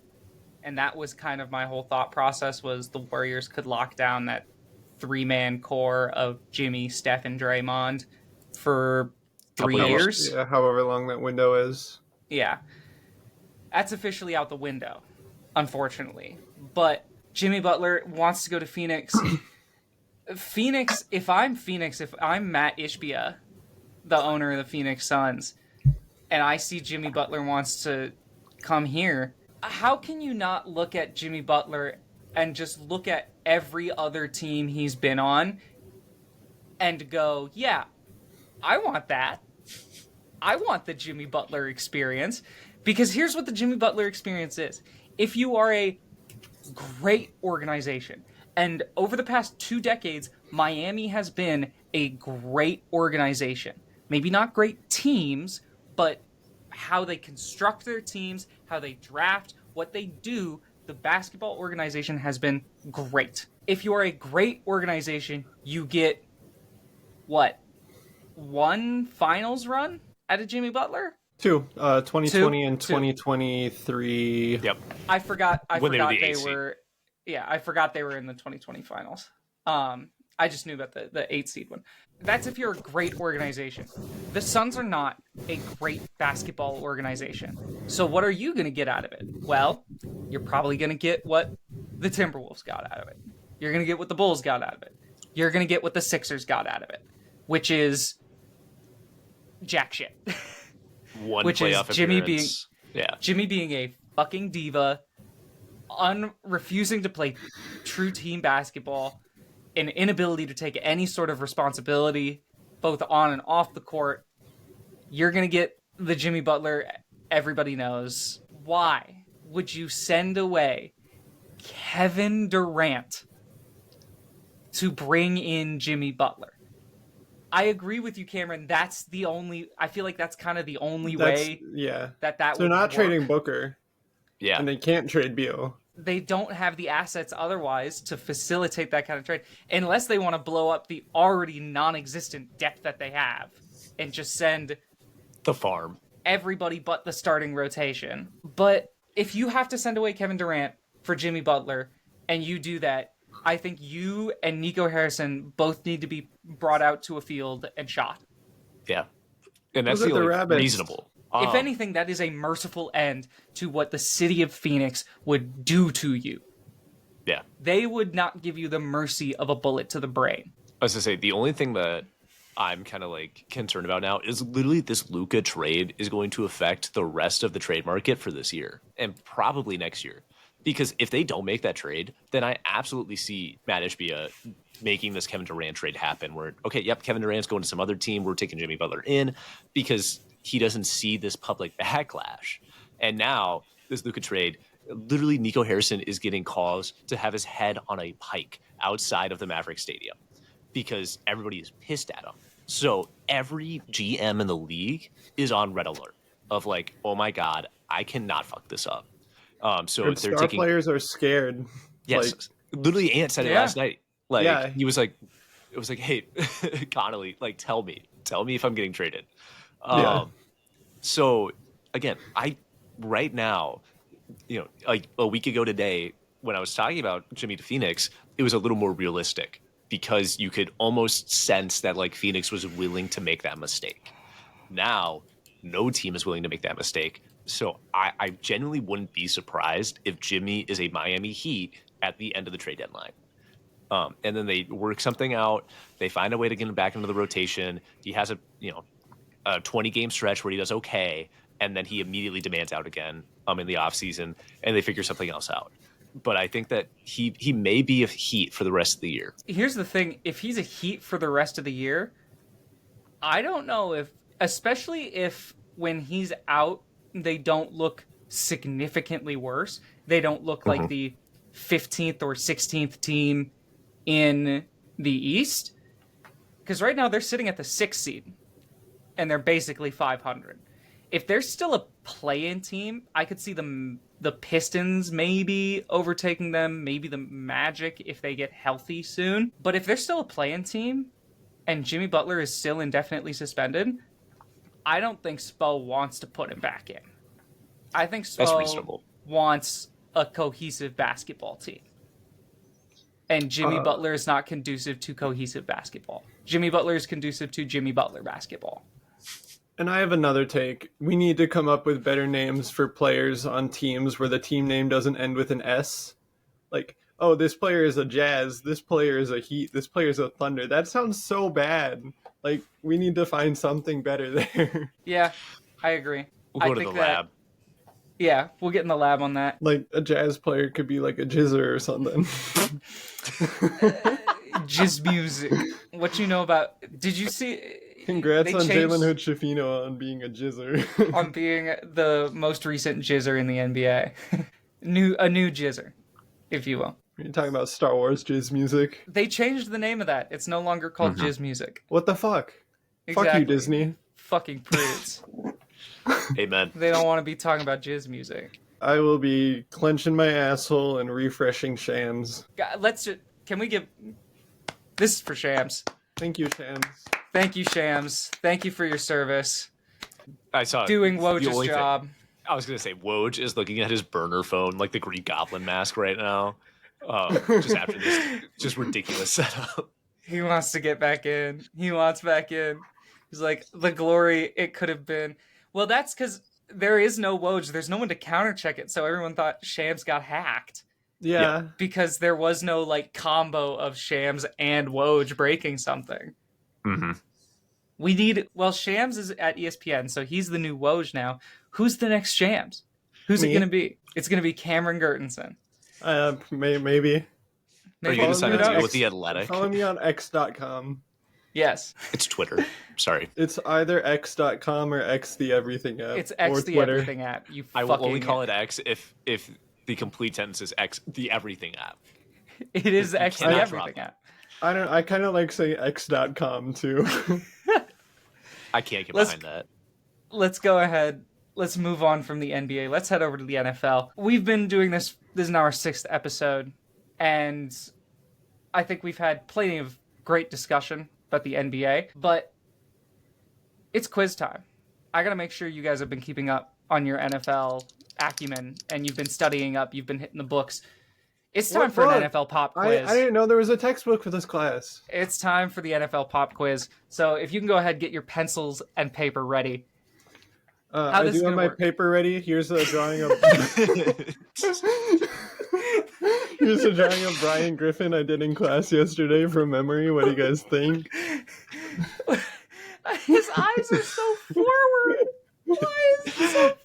And that was kind of my whole thought process, was the Warriors could lock down that 3-man core of Jimmy, Steph, and Draymond for 3 years.
Yeah, however long that window is.
Yeah. That's officially out the window, unfortunately. But Jimmy Butler wants to go to Phoenix. If I'm Matt Ishbia, the owner of the Phoenix Suns, and I see Jimmy Butler wants to come here, how can you not look at Jimmy Butler and just look at every other team he's been on and go, yeah, I want that. I want the Jimmy Butler experience. Because here's what the Jimmy Butler experience is. If you are a great organization, and over the past 2 decades, Miami has been a great organization. Maybe not great teams, but how they construct their teams, how they draft, what they do, the basketball organization has been great. If you are a great organization, you get, what, 1 finals run out of Jimmy Butler?
2, 2020
Two?
and 2023.
Yep.
I forgot
When they were
they
the AC.
were. Yeah, I forgot they were in the 2020 finals. I just knew about the 8 seed one. That's if you're a great organization. The Suns are not a great basketball organization. So what are you going to get out of it? Well, you're probably going to get what the Timberwolves got out of it. You're going to get what the Bulls got out of it. You're going to get what the Sixers got out of it, which is jack shit.
One
Which is
playoff
Jimmy
appearance.
Jimmy being a fucking diva, refusing to play true team basketball, an inability to take any sort of responsibility, both on and off the court. You're going to get the Jimmy Butler everybody knows. Why would you send away Kevin Durant to bring in Jimmy Butler? I agree with you, Cameron. I feel like that's kind of the only way that
They're
would
not
work.
trading Booker.
Yeah.
And they can't trade Beal.
They don't have the assets otherwise to facilitate that kind of trade, unless they want to blow up the already non-existent depth that they have and just send
The farm.
everybody but the starting rotation. But if you have to send away Kevin Durant for Jimmy Butler, and you do that, I think you and Nico Harrison both need to be brought out to a field and shot.
Yeah. And that's
Those are the
feeling
rabbits.
reasonable.
If anything, that is a merciful end to what the city of Phoenix would do to you.
Yeah.
They would not give you the mercy of a bullet to the brain.
I was going to say, the only thing that I'm kind of like concerned about now is literally this Luka trade is going to affect the rest of the trade market for this year and probably next year. Because if they don't make that trade, then I absolutely see Matt Ishbia making this Kevin Durant trade happen where, okay, yep, Kevin Durant's going to some other team. We're taking Jimmy Butler in because he doesn't see this public backlash. And now this Luka trade, literally Nico Harrison is getting calls to have his head on a pike outside of the Maverick Stadium because everybody is pissed at him. So every GM in the league is on red alert of like, oh my God, I cannot fuck this up. So
And
they're
star
taking
players are scared.
yes, literally Ant said it last night. Like
Yeah.
he was like, it was like, hey, Connolly, like tell me if I'm getting traded. So again, right now, like a week ago today, when I was talking about Jimmy to Phoenix, it was a little more realistic because you could almost sense that like Phoenix was willing to make that mistake. Now, no team is willing to make that mistake So I genuinely wouldn't be surprised if Jimmy is a Miami Heat at the end of the trade deadline. And then they work something out. They find a way to get him back into the rotation. He has a 20-game stretch where he does okay, and then he immediately demands out again in the offseason, and they figure something else out. But I think that he may be a Heat for the rest of the year.
Here's the thing. If he's a Heat for the rest of the year, I don't know if, especially if when he's out, they don't look significantly worse. They don't look like the 15th or 16th team in the East. Because right now they're sitting at the 6th seed, and they're basically 500. If they're still a play-in team, I could see the Pistons maybe overtaking them, maybe the Magic if they get healthy soon. But if they're still a play-in team, and Jimmy Butler is still indefinitely suspended, I don't think Spo wants to put him back in. I think Spo wants a cohesive basketball team. And Jimmy Butler is not conducive to cohesive basketball. Jimmy Butler is conducive to Jimmy Butler basketball.
And I have another take. We need to come up with better names for players on teams where the team name doesn't end with an S. Like, oh, this player is a Jazz, this player is a Heat, this player is a Thunder. That sounds so bad. Like, we need to find something better there.
Yeah, I agree.
We'll go to the lab.
Yeah, we'll get in the lab on that.
Like, a Jazz player could be like a Jizzer or something.
Jizz music. What you know about... Did you see...
Congrats on Jalen Hood-Schifino on being a Jizzer.
On being the most recent Jizzer in the NBA. a new Jizzer, if you will.
Are you talking about Star Wars Jizz music?
They changed the name of that. It's no longer called Jizz music.
What the fuck?
Exactly.
Fuck you, Disney.
Fucking prudes.
Amen.
They don't want to be talking about Jizz music.
I will be clenching my asshole and refreshing Shams.
Can we give... This is for Shams.
Thank you, Shams.
Thank you, Shams. Thank you for your service.
I saw
doing Woj's job.
I was going to say, Woj is looking at his burner phone like the Green Goblin mask right now. Just after this just ridiculous setup.
He wants to get back in. He wants back in. He's like, the glory it could have been. Well, that's because there is no Woj. There's no one to counter-check it, so everyone thought Shams got hacked.
Yeah.
Because there was no, like, combo of Shams and Woj breaking something.
Mm-hmm.
Shams is at ESPN, so he's the new Woj now. Who's the next Shams? Who's it going to be? It's going to be Cameron Gertensen.
Maybe.
Are you going to sign a deal with The Athletic?
Follow me on x.com.
Yes.
It's Twitter. Sorry.
It's either x.com or x the everything app.
It's x
or
the
Twitter.
everything app.
I will only call it X if the complete sentence is X the everything app.
It is x the everything app.
I kind of like saying x.com too.
I can't get behind that.
Let's go ahead. Let's move on from the NBA. Let's head over to the NFL. We've been doing this. This is now our 6th episode, and I think we've had plenty of great discussion about the NBA, but it's quiz time. I got to make sure you guys have been keeping up on your NFL acumen, and you've been studying up. You've been hitting the books. It's time for an NFL pop quiz.
I didn't know there was a textbook for this class.
It's time for the NFL pop quiz. So if you can go ahead, get your pencils and paper ready.
I do have my paper ready. Here's a drawing of... Here's a drawing of Brian Griffin I did in class yesterday from memory. What do you guys think?
His eyes are so forward. Why is he so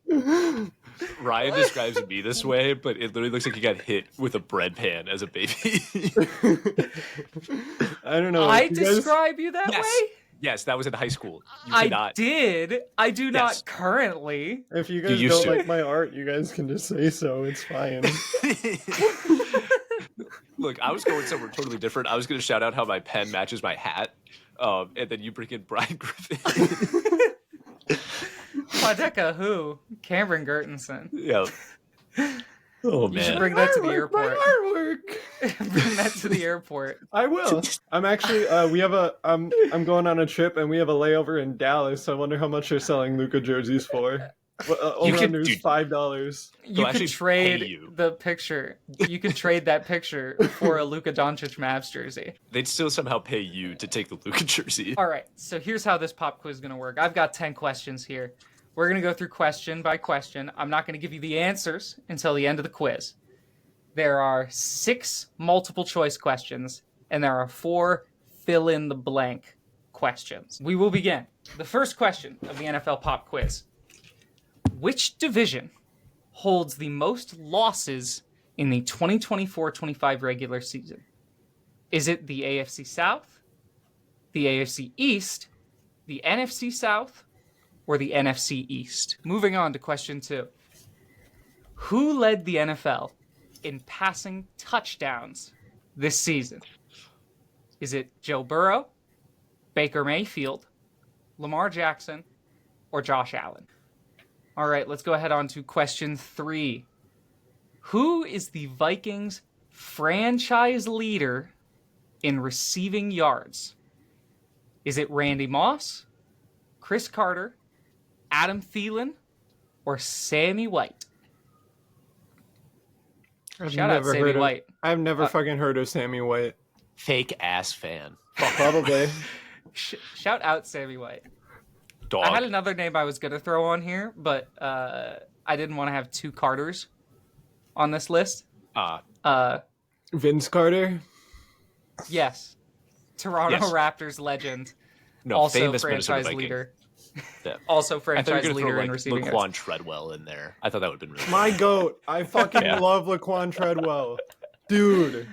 forward?
Ryan describes me this way, but it literally looks like he got hit with a bread pan as a baby.
I don't know.
I describe you that way?
Yes, that was in high school.
I did. I do not currently.
If you guys don't like my art, you guys can just say so. It's fine.
Look, I was going somewhere totally different. I was going to shout out how my pen matches my hat, and then you bring in Brian Griffin.
Quadeca who? Cameron Gertensen.
Yeah. Oh man!
You should bring that to the airport.
My artwork.
Bring that to the airport.
I will. I'm actually. We have a. I'm going on a trip, and we have a layover in Dallas. So I wonder how much they're selling Luka jerseys for. Over under $5.
You could trade the picture. You could trade that picture for a Luka Doncic Mavs jersey.
They'd still somehow pay you to take the Luka jersey.
All right. So here's how this pop quiz is going to work. I've got 10 questions here. We're going to go through question by question. I'm not going to give you the answers until the end of the quiz. There are 6 multiple choice questions, and there are 4 fill in the blank questions. We will begin. The first question of the NFL Pop Quiz. Which division holds the most losses in the 2024-25 regular season? Is it the AFC South, the AFC East, the NFC South, or the NFC East? Moving on to question 2. Who led the NFL in passing touchdowns this season? Is it Joe Burrow, Baker Mayfield, Lamar Jackson, or Josh Allen? All right, let's go ahead on to question 3. Who is the Vikings franchise leader in receiving yards? Is it Randy Moss, Chris Carter, Adam Thielen, or Sammy White? Shout out Sammy White.
I've never fucking heard of Sammy White.
Fake ass fan.
Probably.
Shout out Sammy White.
Dog.
I had another name I was going to throw on here, but I didn't want to have 2 Carters on this list.
Vince Carter?
Yes. Toronto
Yes.
Raptors legend.
No,
also
famous
franchise
Minnesota Viking.
leader.
Yeah.
Also
I thought you were
franchise
going to
leader
throw
in
like
receiving
Laquan
yards.
Treadwell in there. I thought that would have been really
My goat. I fucking
Yeah.
love Laquan Treadwell. Dude.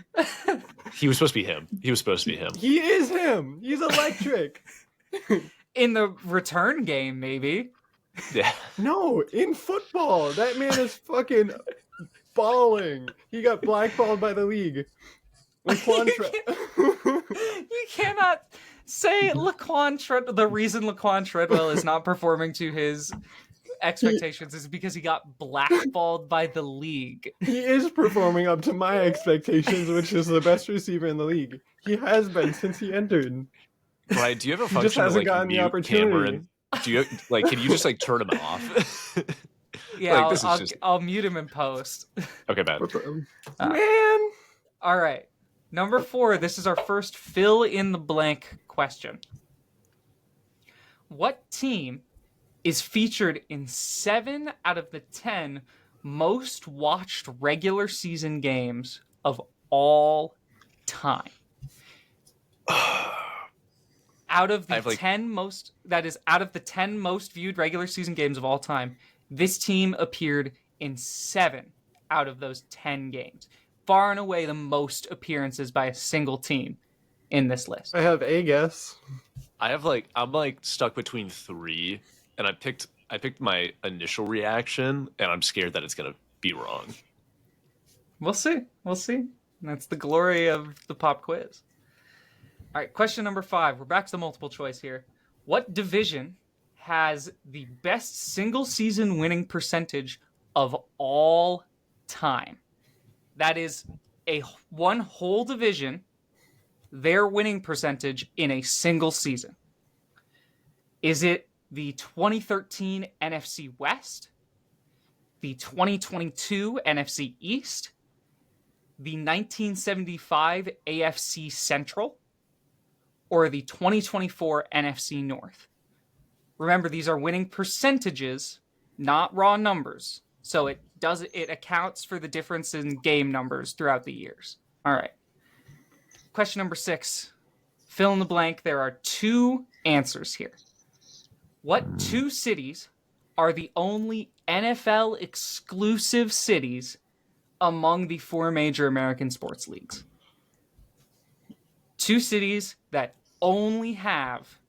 He was supposed to be him. He
He is him. He's electric.
In the return game, maybe.
Yeah.
No, in football. That man is fucking balling. He got blackballed by the league. Laquan
You cannot say the reason Laquan Treadwell is not performing to his expectations is because he got blackballed by the league.
He is performing up to my expectations, which is the best receiver in the league. He has been since he entered.
Right, do you have a
He just
function to
hasn't
like
gotten the
mute
opportunity.
Cameron? Do you like? Can you just like turn him off?
Yeah,
Like, this is just-
I'll mute him in post.
Okay, bad.
Man.
All right. Number 4, this is our first fill in the blank question. What team is featured in 7 out of the 10 most watched regular season games of all time? Out of the 10 most viewed regular season games of all time, this team appeared in 7 out of those 10 games. Far and away the most appearances by a single team in this list.
I have a guess.
I'm like stuck between 3, and I picked my initial reaction, and I'm scared that it's gonna be wrong.
We'll see. That's the glory of the pop quiz. All right, question number 5. We're back to the multiple choice here. What division has the best single season winning percentage of all time? That is one whole division, their winning percentage in a single season. Is it the 2013 NFC West, the 2022 NFC East, the 1975 AFC Central, or the 2024 NFC North? Remember, these are winning percentages, not raw numbers. So it accounts for the difference in game numbers throughout the years. All right. Question number 6. Fill in the blank. There are 2 answers here. What 2 cities are the only NFL exclusive cities among the 4 major American sports leagues? 2 cities that only have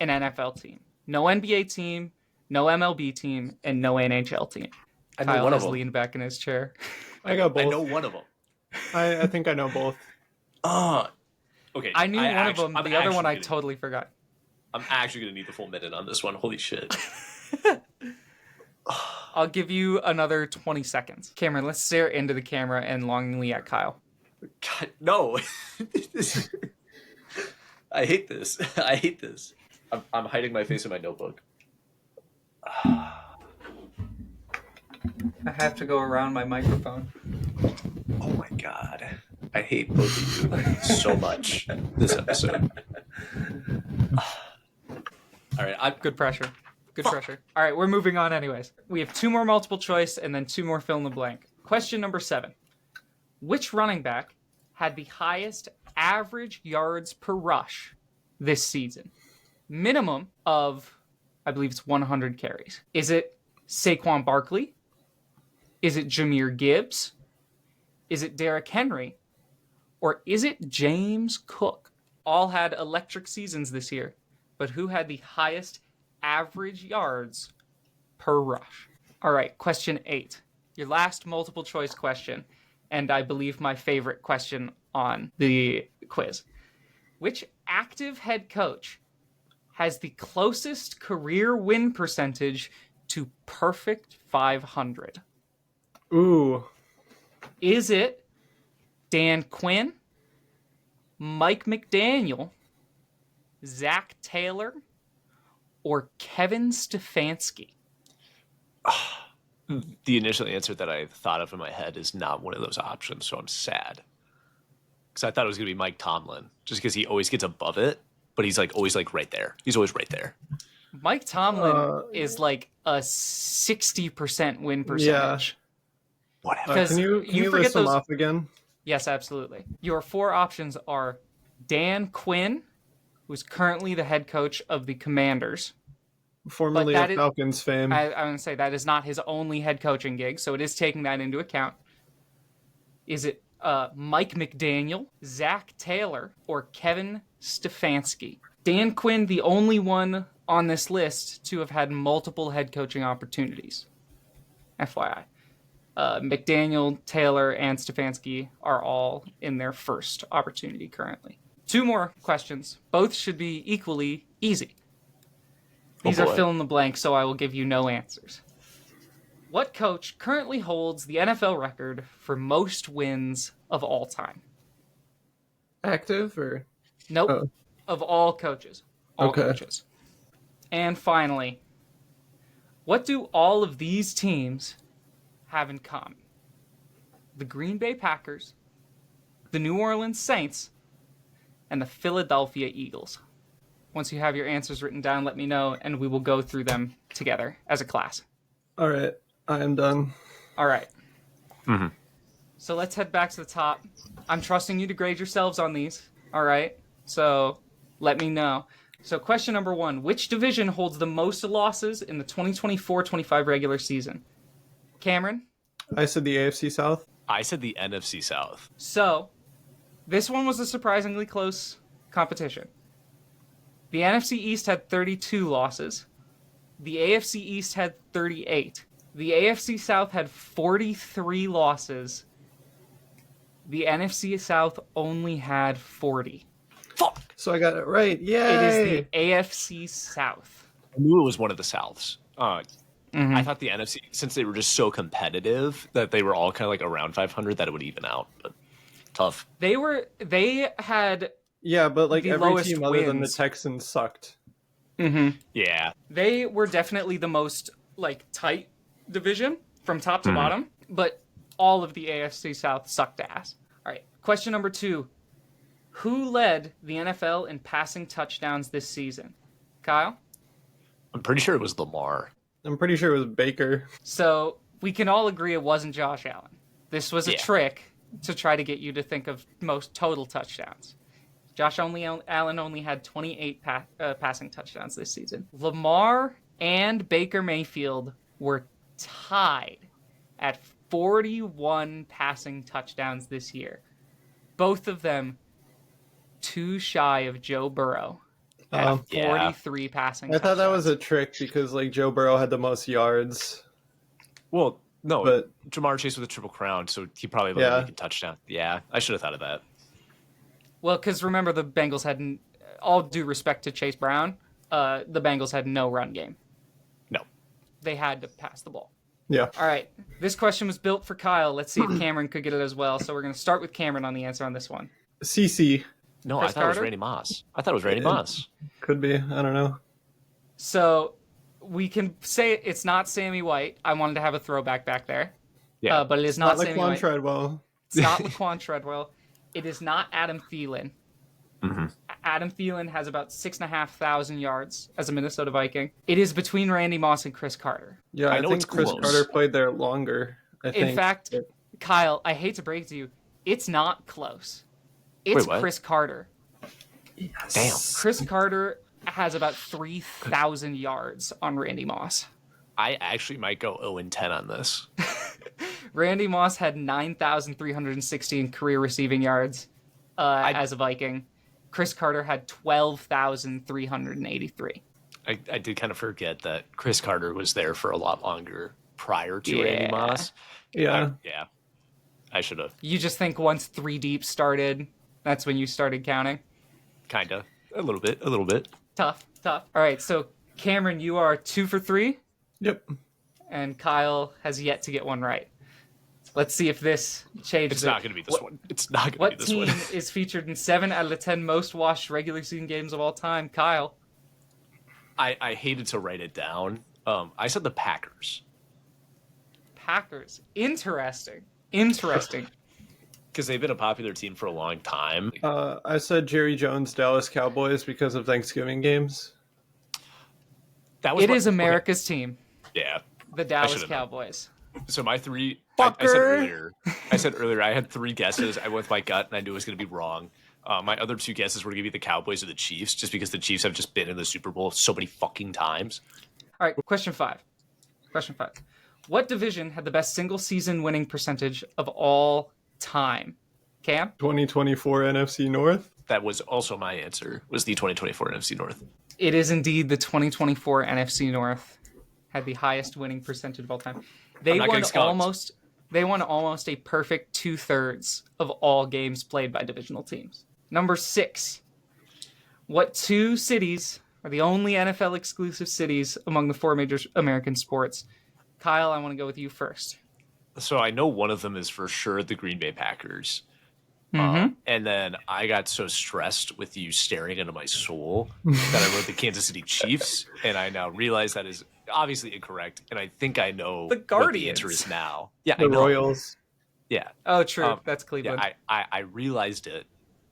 an NFL team. No NBA team, no MLB team, and no NHL team.
I know
Kyle
one of
has
them.
leaned back in his chair.
I got both.
I know one of them.
I think I know both.
Okay.
I knew one of them.
I'm
The other one I
actually
totally forgot.
I'm actually gonna need the full minute on this one. Holy shit.
I'll give you another 20 seconds. Cameron, let's stare into the camera and longingly at Kyle.
God, no. I hate this. I hate this. I'm hiding my face in my notebook.
I have to go around my microphone.
Oh my god. I hate both of you so much this episode. All right,
Good pressure. Good pressure. All right, we're moving on anyways. We have 2 more multiple choice and then 2 more fill in the blank. Question number 7. Which running back had the highest average yards per rush this season? Minimum of, I believe it's 100 carries. Is it Saquon Barkley? Is it Jahmyr Gibbs? Is it Derrick Henry? Or is it James Cook? All had electric seasons this year, but who had the highest average yards per rush? All right, question 8. Your last multiple choice question, and I believe my favorite question on the quiz. Which active head coach has the closest career win percentage to perfect 500?
Ooh.
Is it Dan Quinn, Mike McDaniel, Zach Taylor, or Kevin Stefanski?
The initial answer that I thought of in my head is not one of those options, so I'm sad. Because I thought it was going to be Mike Tomlin, just because he always gets above it, but he's like always like right there. He's always right there.
Mike Tomlin is like a 60% win percentage.
Whatever.
Can you
forget
list them
those
off again?
Yes, absolutely. Your 4 options are Dan Quinn, who's currently the head coach of the Commanders.
Formerly of Falcons fame.
I'm going to say that is not his only head coaching gig, so it is taking that into account. Is it Mike McDaniel, Zach Taylor, or Kevin Stefanski? Dan Quinn, the only one on this list to have had multiple head coaching opportunities. FYI. McDaniel, Taylor, and Stefanski are all in their first opportunity currently. 2 more questions. Both should be equally easy. These are fill in the blank, so I will give you no answers. What coach currently holds the NFL record for most wins of all time?
Active or?
Nope.
Oh.
Of all coaches. All coaches. And finally, what do all of these teams have in common? The Green Bay Packers, the New Orleans Saints, and the Philadelphia Eagles. Once you have your answers written down, let me know, and we will go through them together as a class.
All right, I am done.
All right. Mm-hmm. So let's head back to the top. I'm trusting you to grade yourselves on these. All right. So let me know. So question number 1, which division holds the most losses in the 2024-25 regular season? Cameron?
I said the AFC South.
I said the NFC South.
So this one was a surprisingly close competition. The NFC East had 32 losses. The AFC East had 38. The AFC South had 43 losses. The NFC South only had 40.
Fuck!
So I got it right. Yay!
It is the AFC South.
I knew it was one of the Souths. I thought the NFC, since they were just so competitive, that they were all kind of like around 500, that it would even out. But tough.
They had
Yeah, but like
the
every
lowest
team other than the
wins.
Texans sucked.
Mm-hmm.
Yeah.
They were definitely the most like tight division from top to bottom, but all of the AFC South sucked ass. All right, question number 2. Who led the NFL in passing touchdowns this season? Kyle?
I'm pretty sure it was Lamar.
I'm pretty sure it was Baker.
So we can all agree it wasn't Josh Allen. This was a trick to try to get you to think of most total touchdowns. Allen only had 28 passing touchdowns this season. Lamar and Baker Mayfield were tied at 41 passing touchdowns this year. Both of them too shy of Joe Burrow at 43 passing touchdowns.
I thought that was a trick because like Joe Burrow had the most yards.
Well, no,
but
Jamar Chase with a triple crown, so he probably would make a touchdown. Yeah, I should have thought of that.
Well, because remember, the Bengals had, all due respect to Chase Brown, the Bengals had no run game.
No.
They had to pass the ball.
Yeah.
All right. This question was built for Kyle. Let's see if Cameron could get it as well. So we're going to start with Cameron on the answer on this one.
CC.
No,
Chris
I thought it was
Carter?
Randy Moss. Moss.
Could be. I don't know.
So we can say it's not Sammy White. I wanted to have a throwback back there.
Yeah.
But it is not Sammy
Laquan
White.
Treadwell.
It's not Laquan Treadwell. It is not Adam Thielen.
Mm-hmm.
Adam Thielen has about 6,500 yards as a Minnesota Viking. It is between Randy Moss and Chris Carter.
Yeah,
I
I
know
think
it's
Chris
close.
Carter played there longer.
In fact, Kyle, I hate to break it to you, it's not close. It's
Wait, what?
Chris Carter.
Damn.
Chris Carter has about 3,000 yards on Randy Moss.
I actually might go 0-10 on this.
Randy Moss had 9,316 career receiving yards as a Viking. Chris Carter had 12,383.
I did kind of forget that Chris Carter was there for a lot longer prior to Randy Moss.
Yeah.
Yeah. I should have.
You just think once 3 deep started, that's when you started counting?
Kind of. A little bit.
Tough. All right, so Cameron, you are 2 for 3,
Yep.
and Kyle has yet to get one right. Let's see if this changes.
It's not going to be this one. It's not going to be this
What
one.
team is featured in 7 out of the 10 most watched regular season games of all time? Kyle.
I hated to write it down. I said the Packers.
Packers. Interesting.
Because they've been a popular team for a long time.
I said Jerry Jones, Dallas Cowboys because of Thanksgiving games.
It is America's team,
Yeah.
the Dallas Cowboys.
So my 3,
Fucker.
I said earlier, I had 3 guesses. I went with my gut, and I knew it was going to be wrong. My other 2 guesses were going to be the Cowboys or the Chiefs, just because the Chiefs have just been in the Super Bowl so many fucking times.
All right, question 5. What division had the best single-season winning percentage of all time? Cam?
2024 NFC North.
That was also my answer, was the 2024 NFC North.
It is indeed the 2024 NFC North. Had the highest winning percentage of all time. They won almost a perfect 2/3 of all games played by divisional teams. Number 6. What 2 cities are the only NFL exclusive cities among the 4 major American sports? Kyle, I want to go with you first.
So I know one of them is for sure the Green Bay Packers. And then I got so stressed with you staring into my soul that I wrote the Kansas City Chiefs, and I now realize that is obviously incorrect, and I think I know
The
what the
Guardians.
answer is now. Yeah,
The
I know.
Royals.
Yeah.
Oh, true. That's Cleveland.
Yeah, I realized it,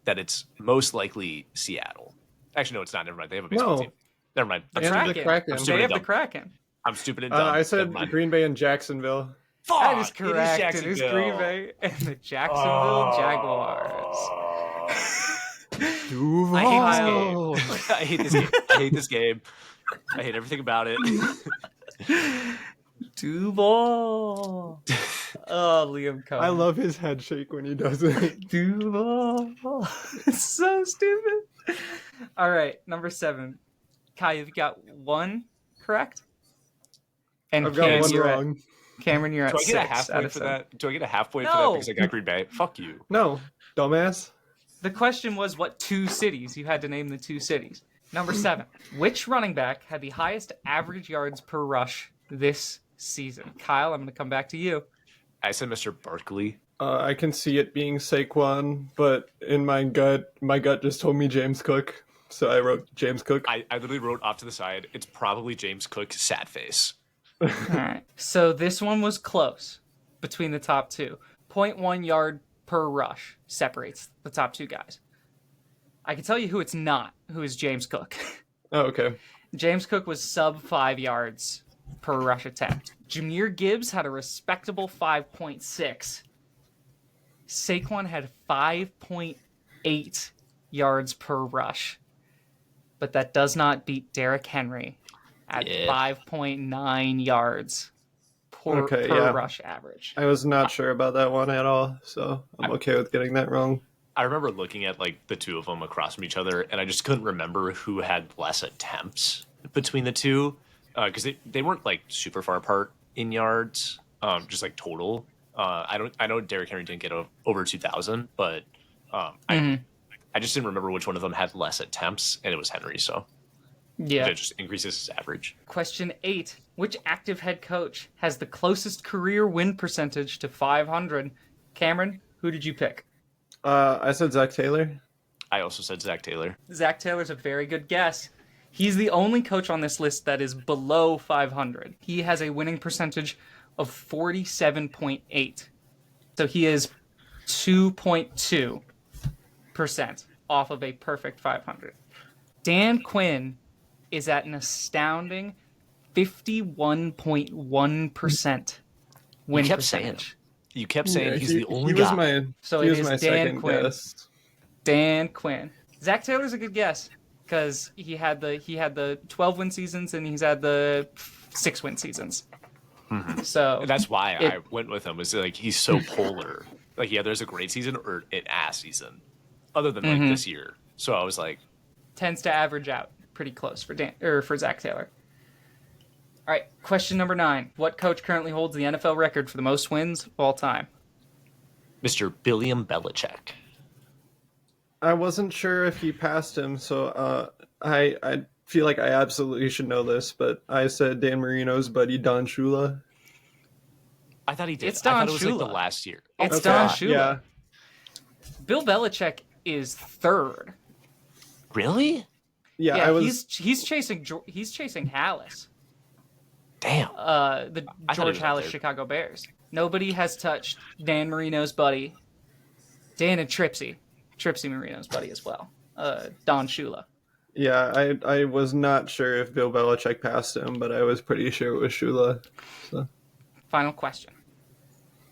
that it's most likely Seattle. Actually, no, it's not. Never mind. They have a baseball
No.
team. Never mind.
the
and
Kraken.
the Kraken.
I'm
They
stupid
have
and
the
dumb.
Kraken.
I'm stupid and dumb.
I said
Never mind.
Green Bay and Jacksonville.
Fuck,
That is correct. It is
Jacksonville.
Green Bay and the Jacksonville Jaguars.
I hate this game. I hate this game. I hate everything about it.
Duval. Oh, Liam Cohen.
I love his head shake when he does it.
Duval. It's so stupid. All right, number 7. Kai, you've got 1 correct. And
I've got
Cam,
one
you're
wrong.
Cameron, you're at
Do I
6
get a half
out
point
of
for
7.
that? Do I get a half point for
No.
that because I got Green Bay? Fuck you.
No, dumbass.
The question was what 2 cities? You had to name the 2 cities. Number 7. Which running back had the highest average yards per rush this season? Kyle, I'm going to come back to you.
I said Mr. Barkley.
I can see it being Saquon, but in my gut just told me James Cook, so I wrote James Cook.
I literally wrote off to the side, it's probably James Cook, sad face.
All right. So this one was close between the top 2. 0.1 yard per rush separates the top 2 guys. I can tell you who it's not, who is James Cook.
Oh, okay.
James Cook was sub 5 yards per rush attempt. Jahmyr Gibbs had a respectable 5.6. Saquon had 5.8 yards per rush. But that does not beat Derrick Henry at 5.9 yards per rush average.
I was not sure about that one at all, so I'm okay with getting that wrong.
I remember looking at like the 2 of them across from each other, and I just couldn't remember who had less attempts between the 2 because they weren't like super far apart in yards, just like total. I know Derrick Henry didn't get over 2,000, but I just didn't remember which one of them had less attempts, and it was Henry. So
yeah,
it just increases his average.
Question 8: which active head coach has the closest career win percentage to 500? Cameron, who did you pick?
I said Zach Taylor.
I also said Zach Taylor.
Zach Taylor's a very good guess. He's the only coach on this list that is below 500. He has a winning percentage of 47.8. So he is 2.2% off of a perfect 500. Dan Quinn is at an astounding 51.1% win percentage.
You kept saying he's the only
he
guy.
So
was
it
my
is Dan
second
Quinn.
guess.
Dan Quinn. Zach Taylor's a good guess because he had the 12-win seasons and he's had the 6-win seasons.
Mm-hmm.
So
that's why I went with him. Was like he's so polar. Like there's a great season or an ass season, other than like this year. So I was like,
tends to average out pretty close for Zach Taylor. All right, question number 9. What coach currently holds the NFL record for the most wins of all time?
Mr. William Belichick.
I wasn't sure if he passed him, so I feel like I absolutely should know this, but I said Dan Marino's buddy Don Shula.
I thought he did.
It's Don
I thought it was
Shula.
like the last year.
It's Don Shula.
Yeah.
Bill Belichick is 3rd.
Really?
Yeah,
he's chasing Hallis.
Damn.
The George Hallis Chicago Bears. Nobody has touched Dan Marino's buddy. Dan and Tripsy Marino's buddy as well. Don Shula.
Yeah, I was not sure if Bill Belichick passed him, but I was pretty sure it was Shula. So.
Final question.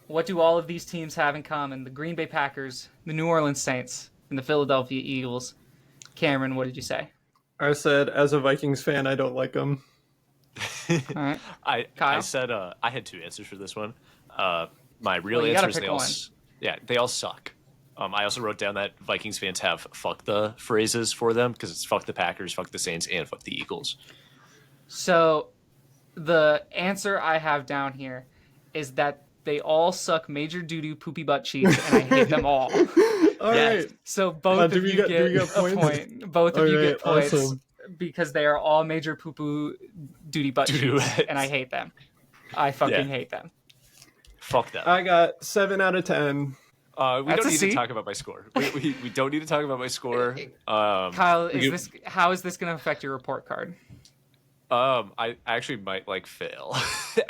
What do all of these teams have in common? The Green Bay Packers, the New Orleans Saints, and the Philadelphia Eagles. Cameron, what did you say?
I said, as a Vikings fan, I don't like them.
All right.
I said I had 2 answers for this one. My real
answer
is they all suck. I also wrote down that Vikings fans have fuck the phrases for them because it's fuck the Packers, fuck the Saints, and fuck the Eagles.
So the answer I have down here is that they all suck major doo-doo poopy butt cheeks and I hate them all.
All right.
So both of you get a point. Both of you get points because they are all major poo-poo duty butt cheeks and I hate them. I fucking hate them.
Fuck them.
I got 7 out of 10.
We don't need to talk about my score. We don't need to talk about my score.
Kyle, how is this going to affect your report card?
I actually might fail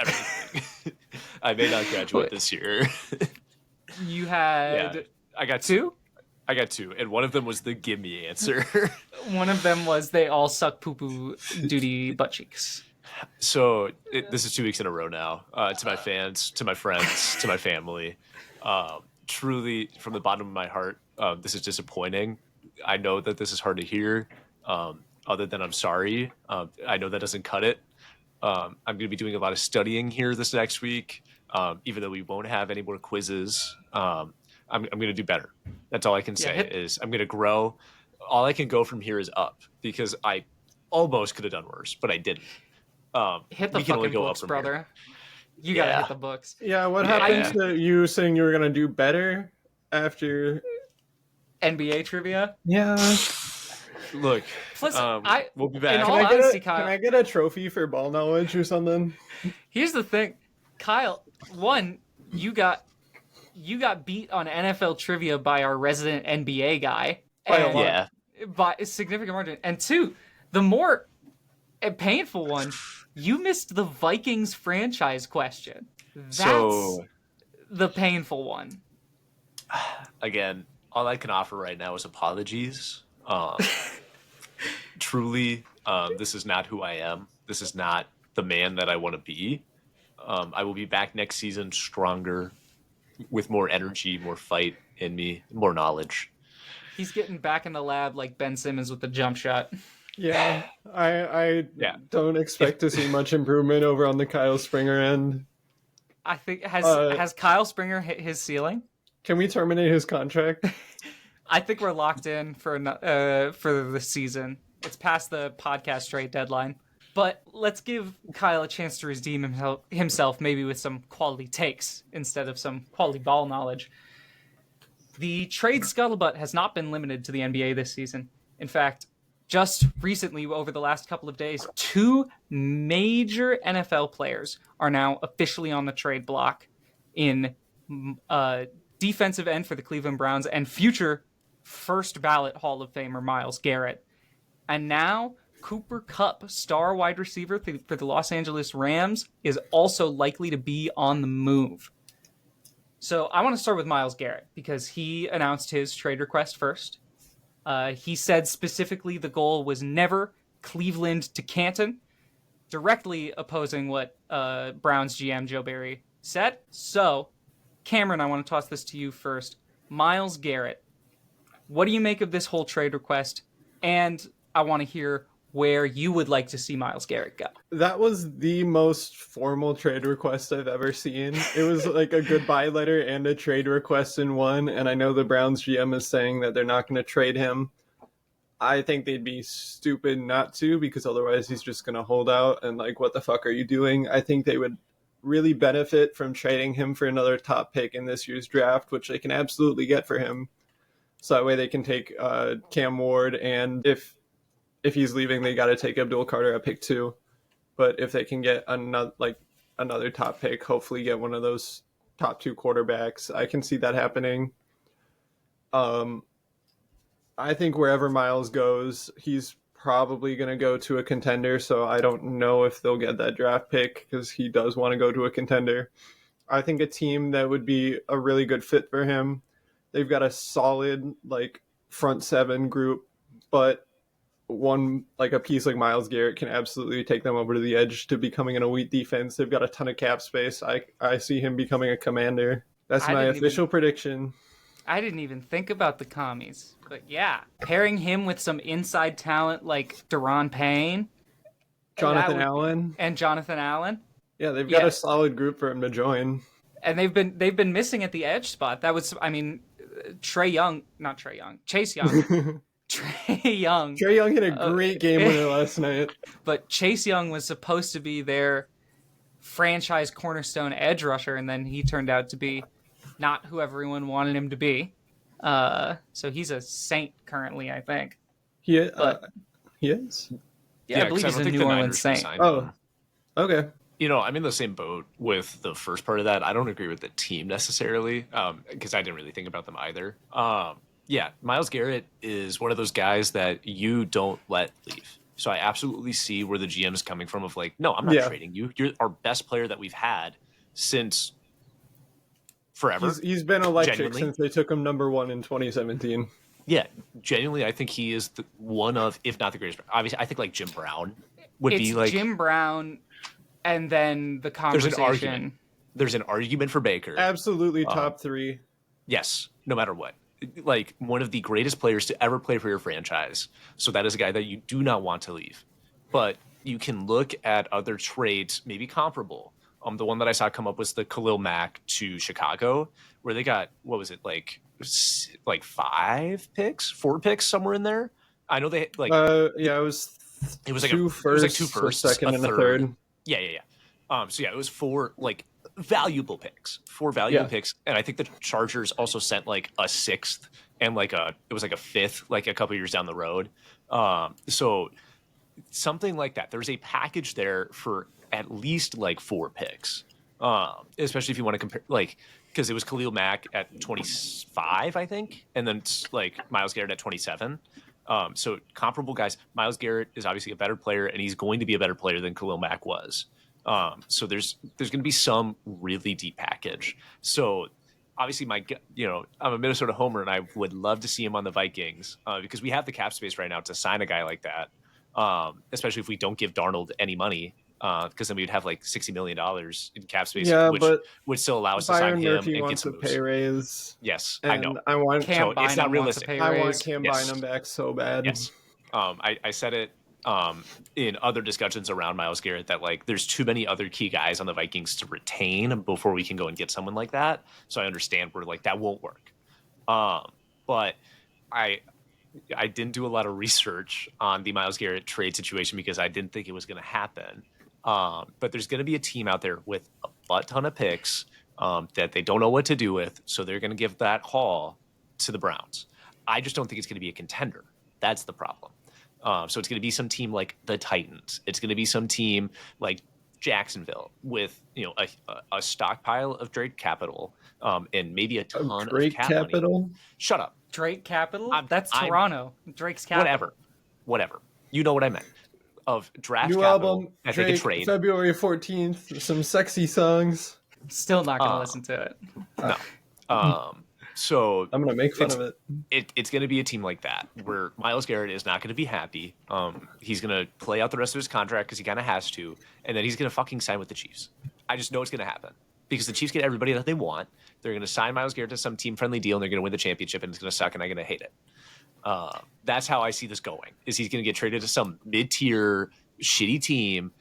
everything. I may not graduate this year.
You had
I got
2?
I got 2, and one of them was the gimme answer.
One of them was they all suck poo-poo duty butt cheeks.
So this is 2 weeks in a row now. To my fans, to my friends, to my family. Truly, from the bottom of my heart, this is disappointing. I know that this is hard to hear. Other than I'm sorry. I know that doesn't cut it. I'm going to be doing a lot of studying here this next week. Even though we won't have any more quizzes, I'm going to do better. That's all I can say is I'm going to grow. All I can go from here is up because I almost could have done worse, but I didn't.
Hit the fucking books, brother. Here. You got to hit the books.
Yeah, what happened to you saying you were going to do better after
NBA trivia?
Yeah.
Look,
listen,
we'll be back.
Can I get a trophy for ball knowledge or something?
Here's the thing, Kyle. One, you got beat on NFL trivia by our resident NBA guy. By a significant margin. And 2, the more painful one, you missed the Vikings franchise question. That's the painful one.
Again, all I can offer right now is apologies. Truly, this is not who I am. This is not the man that I want to be. I will be back next season stronger, with more energy, more fight in me, more knowledge.
He's getting back in the lab like Ben Simmons with the jump shot.
Yeah, I don't expect to see much improvement over on the Kyle Springer end.
I think has Kyle Springer hit his ceiling?
Can we terminate his contract?
I think we're locked in for the season. It's past the podcast trade deadline. But let's give Kyle a chance to redeem himself, maybe with some quality takes instead of some quality ball knowledge. The trade scuttlebutt has not been limited to the NBA this season. In fact, just recently, over the last couple of days, 2 major NFL players are now officially on the trade block in defensive end for the Cleveland Browns and future first ballot Hall of Famer Myles Garrett. And now Cooper Kupp, star wide receiver for the Los Angeles Rams, is also likely to be on the move. So I want to start with Myles Garrett because he announced his trade request first. He said specifically the goal was never Cleveland to Canton, directly opposing what Browns GM Joe Barry said. So, Cameron, I want to toss this to you first. Myles Garrett, what do you make of this whole trade request? And I want to hear where you would like to see Myles Garrett go.
That was the most formal trade request I've ever seen. It was like a goodbye letter and a trade request in one. And I know the Browns GM is saying that they're not going to trade him. I think they'd be stupid not to, because otherwise he's just going to hold out. And like, what the fuck are you doing? I think they would really benefit from trading him for another top pick in this year's draft, which they can absolutely get for him. So that way they can take Cam Ward, and if he's leaving, they got to take Abdul Carter at pick 2. But if they can get another top pick, hopefully get one of those top 2 quarterbacks, I can see that happening. I think wherever Myles goes, he's probably going to go to a contender. So I don't know if they'll get that draft pick, because he does want to go to a contender. I think a team that would be a really good fit for him, they've got a solid like front 7 group, but one like a piece like Myles Garrett can absolutely take them over to the edge to becoming an elite defense. They've got a ton of cap space. I see him becoming a commander. That's my official prediction.
I didn't even think about the commies, but yeah, pairing him with some inside talent like Deron Payne,
Jonathan Allen.
Yeah,
they've got a solid group for him to join.
And they've been missing at the edge spot. That was, I mean, Chase Young. Trey Young.
Trey Young hit a great game winner last night.
But Chase Young was supposed to be their franchise cornerstone edge rusher, and then he turned out to be not who everyone wanted him to be. So he's a Saint currently, I think.
He is?
Yeah, I believe he's a New Orleans Saint.
Oh, okay.
You know, I'm in the same boat with the first part of that. I don't agree with the team necessarily, because I didn't really think about them either. Yeah, Myles Garrett is one of those guys that you don't let leave. So I absolutely see where the GM is coming from of like, no, I'm not trading you. You're our best player that we've had since forever.
He's been electric since they took him number 1 in 2017.
Yeah, genuinely, I think he is one of, if not the greatest. Obviously, I think like Jim Brown would be like
Jim Brown, and then the conversation.
There's an argument for Baker.
Absolutely top 3.
Yes, no matter what. Like one of the greatest players to ever play for your franchise. So that is a guy that you do not want to leave. But you can look at other trades, maybe comparable. The one that I saw come up was the Khalil Mack to Chicago, where they got, what was it, like 5 picks, 4 picks, somewhere in there. I know they like.
It was like 2 firsts, a second, and a third.
Yeah. So yeah, it was 4 like valuable picks, picks, and I think the Chargers also sent like a 6th and like it was like a 5th, like a couple years down the road. So something like that. There's a package there for at least like 4 picks, especially if you want to compare, like, because it was Khalil Mack at 25, I think, and then like Myles Garrett at 27. So comparable guys. Myles Garrett is obviously a better player, and he's going to be a better player than Khalil Mack was. So there's going to be some really deep package. So obviously I'm a Minnesota homer, and I would love to see him on the Vikings because we have the cap space right now to sign a guy like that, especially if we don't give Darnold any money. Because then we'd have like $60 million in cap space, which would still allow us to sign him and get some
pay raise.
Yes,
I know. I want
Cam
it's not realistic.
I want Cam Bynum back so bad.
Yes, I said it in other discussions around Myles Garrett that like there's too many other key guys on the Vikings to retain before we can go and get someone like that. So I understand where like that won't work. But I didn't do a lot of research on the Myles Garrett trade situation because I didn't think it was going to happen. But there's going to be a team out there with a butt ton of picks that they don't know what to do with, so they're going to give that haul to the Browns. I just don't think it's going to be a contender. That's the problem. So it's going to be some team like the Titans. It's going to be some team like Jacksonville with a stockpile of Drake capital and maybe a ton of
Drake capital.
Money. Shut up.
Drake capital? That's Toronto. Drake's capital.
Whatever. You know what I meant. Of draft
new
capital
album,
as
Drake,
they could trade.
February 14th. Some sexy songs.
Still not going to listen to it.
No. So
I'm gonna make fun of it.
it's going to be a team like that where Miles Garrett is not going to be happy. He's going to play out the rest of his contract because he kind of has to, and then he's going to fucking sign with the Chiefs. I just know it's going to happen because the Chiefs get everybody that they want. They're going to sign Miles Garrett to some team-friendly deal, and they're going to win the championship, and it's going to suck, and I'm going to hate it. That's how I see this going. Is he's going to get traded to some mid-tier, shitty team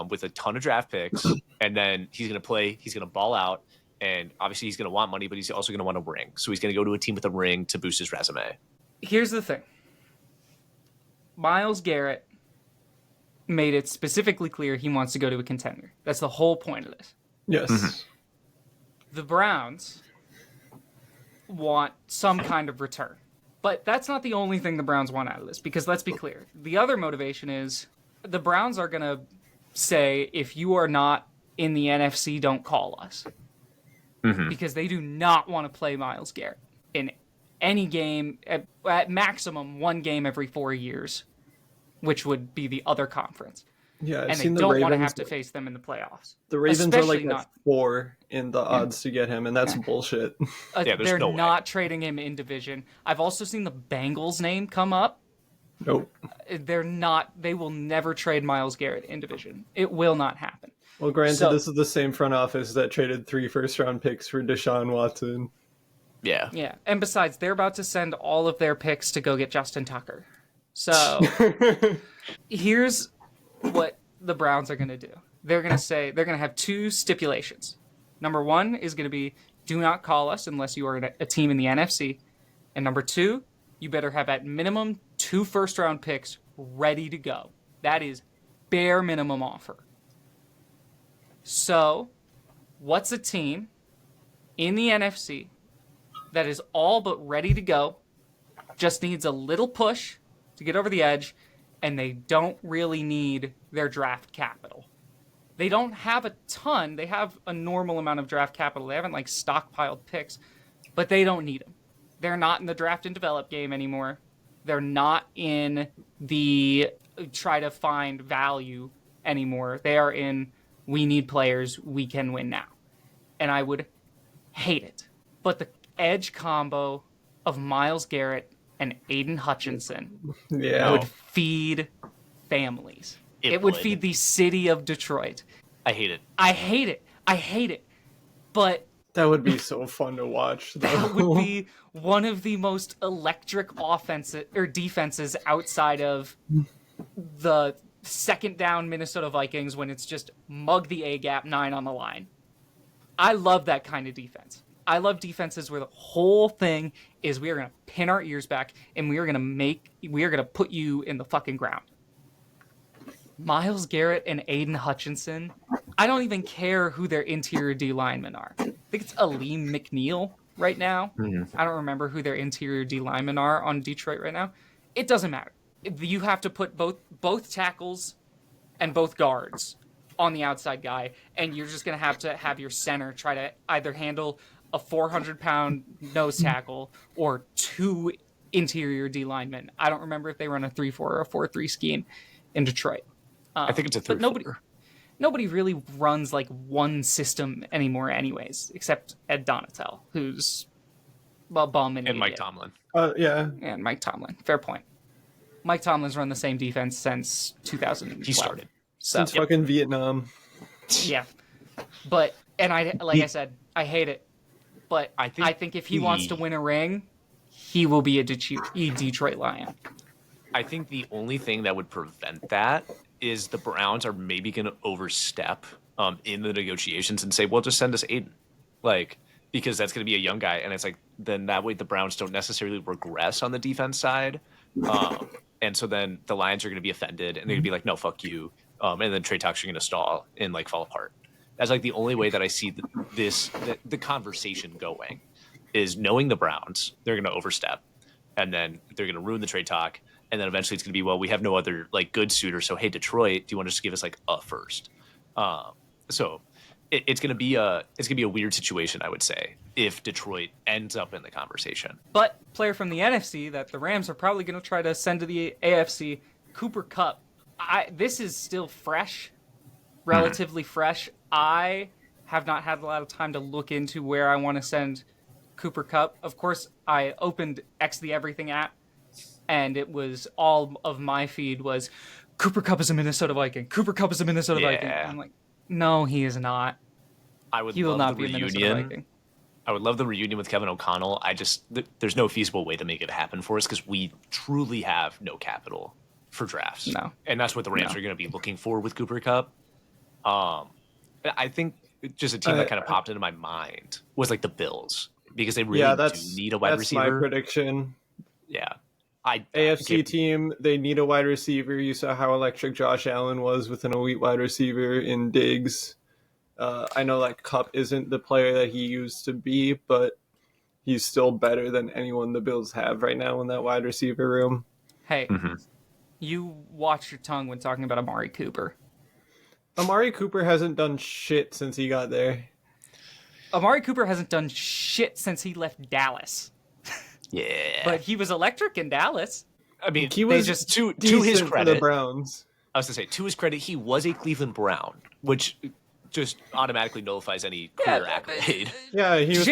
with a ton of draft picks, and then he's going to play. He's going to ball out. And obviously he's going to want money, but he's also going to want a ring. So he's going to go to a team with a ring to boost his resume.
Here's the thing. Myles Garrett made it specifically clear he wants to go to a contender. That's the whole point of this.
Yes.
Mm-hmm.
The Browns want some kind of return. But that's not the only thing the Browns want out of this, because let's be clear. The other motivation is the Browns are going to say, if you are not in the NFC, don't call us. Mm-hmm. Because they do not want to play Myles Garrett in any game, at maximum one game every 4 years, which would be the other conference.
Yeah, I've
and
seen
they
the
don't
Ravens,
want to have to face them in the playoffs.
The Ravens
Especially
are like at 4 in the odds to get him, and that's bullshit.
They're
no
not
way.
trading him in division. I've also seen the Bengals name come up.
Nope.
They're not. They will never trade Myles Garrett in division. It will not happen.
Well, granted, this is the same front office that traded 3 first-round picks for Deshaun Watson.
Yeah.
Yeah, and besides, they're about to send all of their picks to go get Justin Tucker. So here's what the Browns are going to do. They're going to have 2 stipulations. Number 1 is going to be, do not call us unless you are a team in the NFC. And number 2, you better have at minimum 2 first-round picks ready to go. That is bare minimum offer. So, what's a team in the NFC that is all but ready to go, just needs a little push to get over the edge, and they don't really need their draft capital? They don't have a ton. They have a normal amount of draft capital. They haven't stockpiled picks, but they don't need them. They're not in the draft and develop game anymore. They're not in the try to find value anymore. They are in, we need players, we can win now. And I would hate it. But the edge combo of Myles Garrett and Aiden Hutchinson would feed families. It would feed the city of Detroit.
I hate it.
I hate it. I hate it. But
that would be so fun to watch, though.
That would be one of the most electric offenses or defenses outside of the second down Minnesota Vikings when it's just mug the A-gap 9 on the line. I love that kind of defense. I love defenses where the whole thing is we are going to pin our ears back and we are going to put you in the fucking ground. Myles Garrett and Aiden Hutchinson, I don't even care who their interior D linemen are. I think it's Aleem McNeil right now. Mm-hmm. I don't remember who their interior D linemen are on Detroit right now. It doesn't matter. You have to put both tackles and both guards on the outside guy, and you're just going to have your center try to either handle a 400-pound nose tackle or 2 interior D linemen. I don't remember if they run a 3-4 or a 4-3 scheme in Detroit.
I think it's a 3-4.
But nobody really runs one system anymore anyways, except Ed Donatel, who's a bum and
Mike Tomlin.
Yeah.
And Mike Tomlin. Fair point. Mike Tomlin's run the same defense since 2012.
He started.
Since fucking Vietnam.
Yeah. But, and I said, I hate it. But I think if he wants to win a ring, he will be a Detroit Lion.
I think the only thing that would prevent that is the Browns are maybe going to overstep in the negotiations and say, well, just send us Aiden. Because that's going to be a young guy. And it's then that way the Browns don't necessarily regress on the defense side. And so then the Lions are going to be offended and they're going to be like, no, fuck you. And then trade talks are going to stall and fall apart. That's the only way that I see the conversation going is knowing the Browns, they're going to overstep and then they're going to ruin the trade talk. And then eventually it's going to be, well, we have no other good suitor. So, hey, Detroit, do you want to just give us a first? So it's going to be a weird situation, I would say, if Detroit ends up in the conversation.
But player from the NFC that the Rams are probably going to try to send to the AFC, Cooper Kupp. This is still fresh, relatively fresh. I have not had a lot of time to look into where I want to send Cooper Cup. Of course, I opened X the Everything app, and it was all of my feed was Cooper Cup is a Minnesota Viking. Cooper Cup is a Minnesota Viking. And
Yeah.
I'm like, no, he is not.
I would
He will
love
not
the
be a Minnesota
reunion.
Viking.
I would love the reunion with Kevin O'Connell. There's no feasible way to make it happen for us because we truly have no capital for drafts.
No.
And that's what the Rams are going to be looking for with Cooper Cup. I think just a team that kind of popped into my mind was like the Bills because they really do need a wide receiver.
That's my prediction.
Yeah.
AFC team, they need a wide receiver. You saw how electric Josh Allen was with an elite wide receiver in Diggs. I know like Cup isn't the player that he used to be, but he's still better than anyone the Bills have right now in that wide receiver room.
Hey, you watch your tongue when talking about Amari Cooper.
Amari Cooper hasn't done shit since he got there.
Amari Cooper hasn't done shit since he left Dallas.
Yeah.
But he was electric in Dallas.
I mean,
He was
just to his
decent for
credit,
the Browns.
I was going to say, to his credit, he was a Cleveland Brown, which just automatically nullifies any career accolade.
Yeah, he was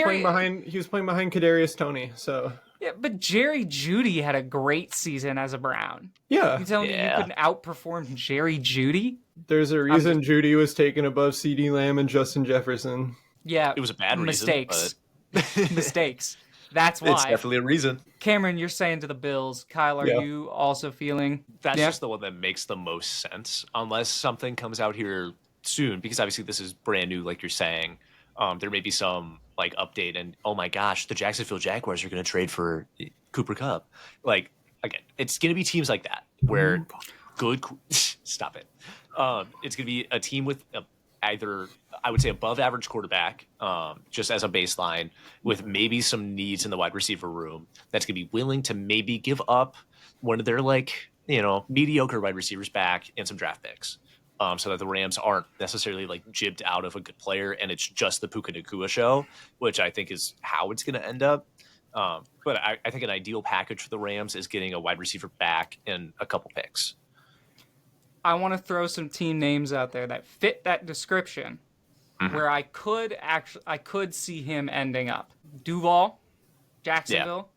playing behind Kadarius Toney, so
yeah, but Jerry Jeudy had a great season as a Brown.
yeah.
You telling me you couldn't outperform Jerry Jeudy?
There's a reason Jeudy was taken above CeeDee Lamb and Justin Jefferson.
Yeah,
It was a bad
mistakes.
reason.
Mistakes. That's why.
It's definitely a reason.
Cameron, you're saying to the Bills. Kyle, are you also feeling?
That's just the one that makes the most sense, unless something comes out here soon, because obviously this is brand new, like you're saying. There may be some like update, and oh my gosh, the Jacksonville Jaguars are going to trade for Cooper Cup. Like again, it's going to be teams like that where stop it. It's going to be a team with either, I would say, above average quarterback, just as a baseline, with maybe some needs in the wide receiver room. That's going to be willing to maybe give up one of their mediocre wide receivers back and some draft picks. So that the Rams aren't necessarily like jibbed out of a good player and it's just the Puka Nacua show, which I think is how it's going to end up. But I think an ideal package for the Rams is getting a wide receiver back and a couple picks.
I want to throw some team names out there that fit that description, where I could see him ending up. Duval, Jacksonville.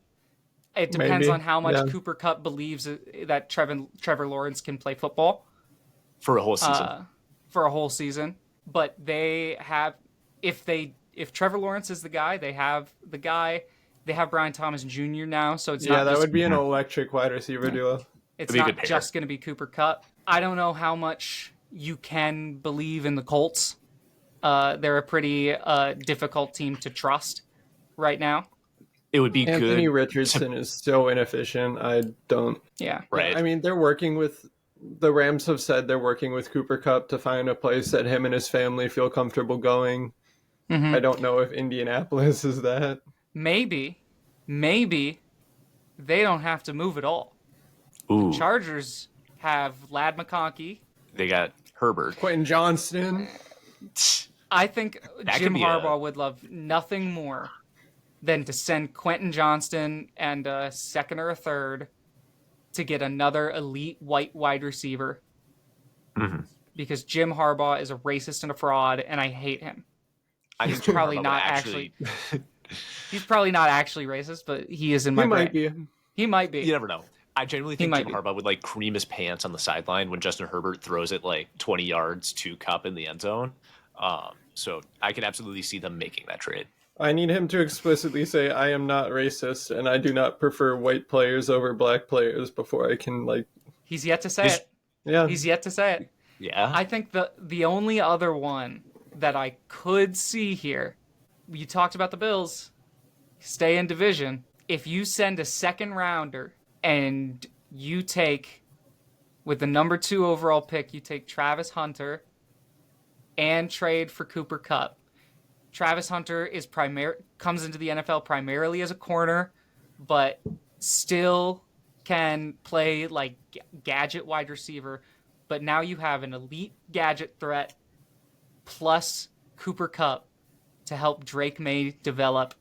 Yeah. It depends on how much Cooper Kupp believes that Trevor Lawrence can play football.
For a whole season. But they have, if Trevor Lawrence is the guy, they have the guy. They have Brian Thomas Jr. now, so it's not.
Yeah, that would be an electric wide receiver duo.
It's not just going to be Cooper Kupp. I don't know how much you can believe in the Colts. They're a pretty difficult team to trust right now.
It would be good.
Anthony Richardson is so inefficient. I don't.
Yeah.
Right.
I mean, the Rams have said they're working with Cooper Kupp to find a place that him and his family feel comfortable going. I don't know if Indianapolis is that.
Maybe they don't have to move at all.
Ooh.
The Chargers have Lad McConkey.
They got Herbert.
Quentin Johnston.
I think Jim Harbaugh would love nothing more than to send Quentin Johnston and a second or a third to get another elite white wide receiver. Because Jim Harbaugh is a racist and a fraud, and I hate him. He's probably not actually. He's probably not actually racist, but he is in my brain. He might be.
You never know. I genuinely think Jim Harbaugh would like cream his pants on the sideline when Justin Herbert throws it like 20 yards to Kupp in the end zone. So I can absolutely see them making that trade.
I need him to explicitly say, I am not racist and I do not prefer white players over black players before I can like...
He's yet to say it.
Yeah.
He's yet to say it.
Yeah.
I think the only other one that I could see here, you talked about the Bills, stay in division. If you send a second rounder and you take, with the number 2 overall pick, you take Travis Hunter and trade for Cooper Kupp. Travis Hunter comes into the NFL primarily as a corner, but still can play like gadget wide receiver. But now you have an elite gadget threat plus Cooper Kupp to help Drake May develop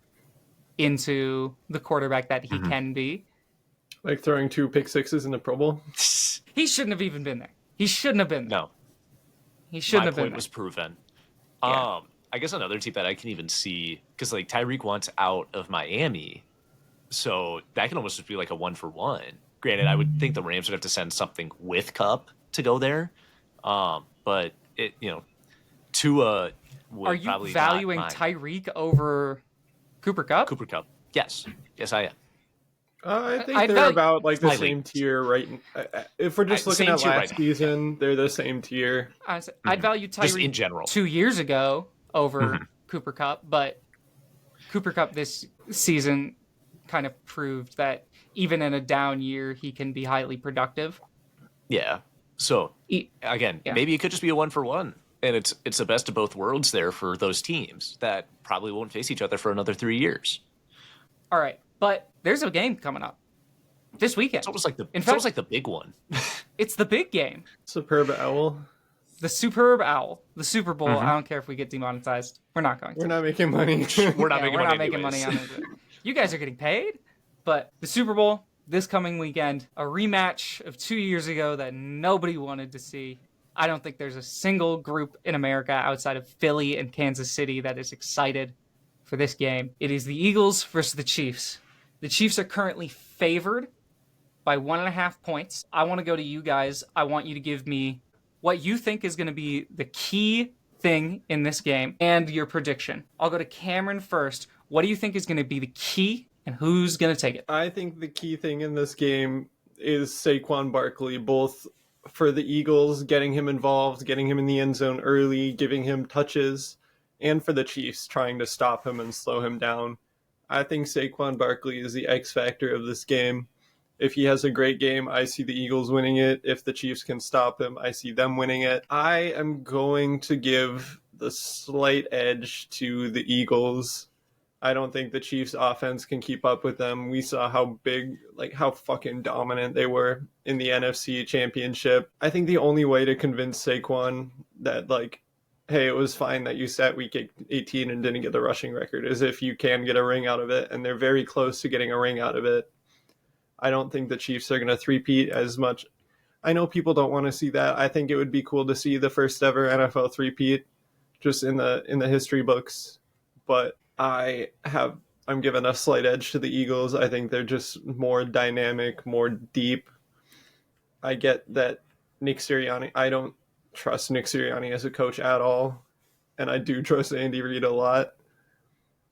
into the quarterback that he can be.
Like throwing 2 pick sixes in the Pro Bowl?
He shouldn't have even been there. He shouldn't have been there.
No.
He shouldn't have been there.
My point was proven.
Yeah.
I guess another team that I can even see, because like Tyreek wants out of Miami, so that can almost just be like a 1-for-1. Granted, I would think the Rams would have to send something with Cup to go there, but Tua
Are
would
you
probably not
valuing
mind
Tyreek over Cooper Cup?
Cooper Cup. Yes, yes, I am.
I think
I'd
they're
value
about like the
Slightly.
same tier, right? If we're just looking
Same
at
tier right
last
now.
season, they're the same tier.
I'd value
Just in
Tyreek
general.
2 years ago over
Mhm.
Cooper Cup, but Cooper Cup this season kind of proved that even in a down year, he can be highly productive.
Yeah. So again,
Yeah.
maybe it could just be a 1-for-1, and it's the best of both worlds there for those teams that probably won't face each other for another 3 years.
All right, but there's a game coming up this weekend.
It's almost like
In fact,
the big one.
it's the big game,
Superb Owl.
the Superb Owl, the Super Bowl.
Mhm.
I don't care if we get demonetized. We're not going to.
We're not making money.
We're not making
we're
money
not making
anyways.
money on it. You guys are getting paid, but the Super Bowl this coming weekend, a rematch of 2 years ago that nobody wanted to see. I don't think there's a single group in America outside of Philly and Kansas City that is excited for this game. It is the Eagles versus the Chiefs. The Chiefs are currently favored by 1.5 points. I want to go to you guys. I want you to give me what you think is going to be the key thing in this game and your prediction. I'll go to Cameron first. What do you think is going to be the key and who's going to take it?
I think the key thing in this game is Saquon Barkley, both for the Eagles, getting him involved, getting him in the end zone early, giving him touches, and for the Chiefs, trying to stop him and slow him down. I think Saquon Barkley is the X factor of this game. If he has a great game, I see the Eagles winning it. If the Chiefs can stop him, I see them winning it. I am going to give the slight edge to the Eagles. I don't think the Chiefs offense can keep up with them. We saw how big, like how fucking dominant they were in the NFC championship. I think the only way to convince Saquon that like, hey, it was fine that you sat week 18 and didn't get the rushing record is if you can get a ring out of it, and they're very close to getting a ring out of it. I don't think the Chiefs are going to three-peat as much. I know people don't want to see that. I think it would be cool to see the first ever NFL three-peat just in the history books, but I'm giving a slight edge to the Eagles. I think they're just more dynamic, more deep. I get that Nick Sirianni, I don't trust Nick Sirianni as a coach at all, and I do trust Andy Reid a lot.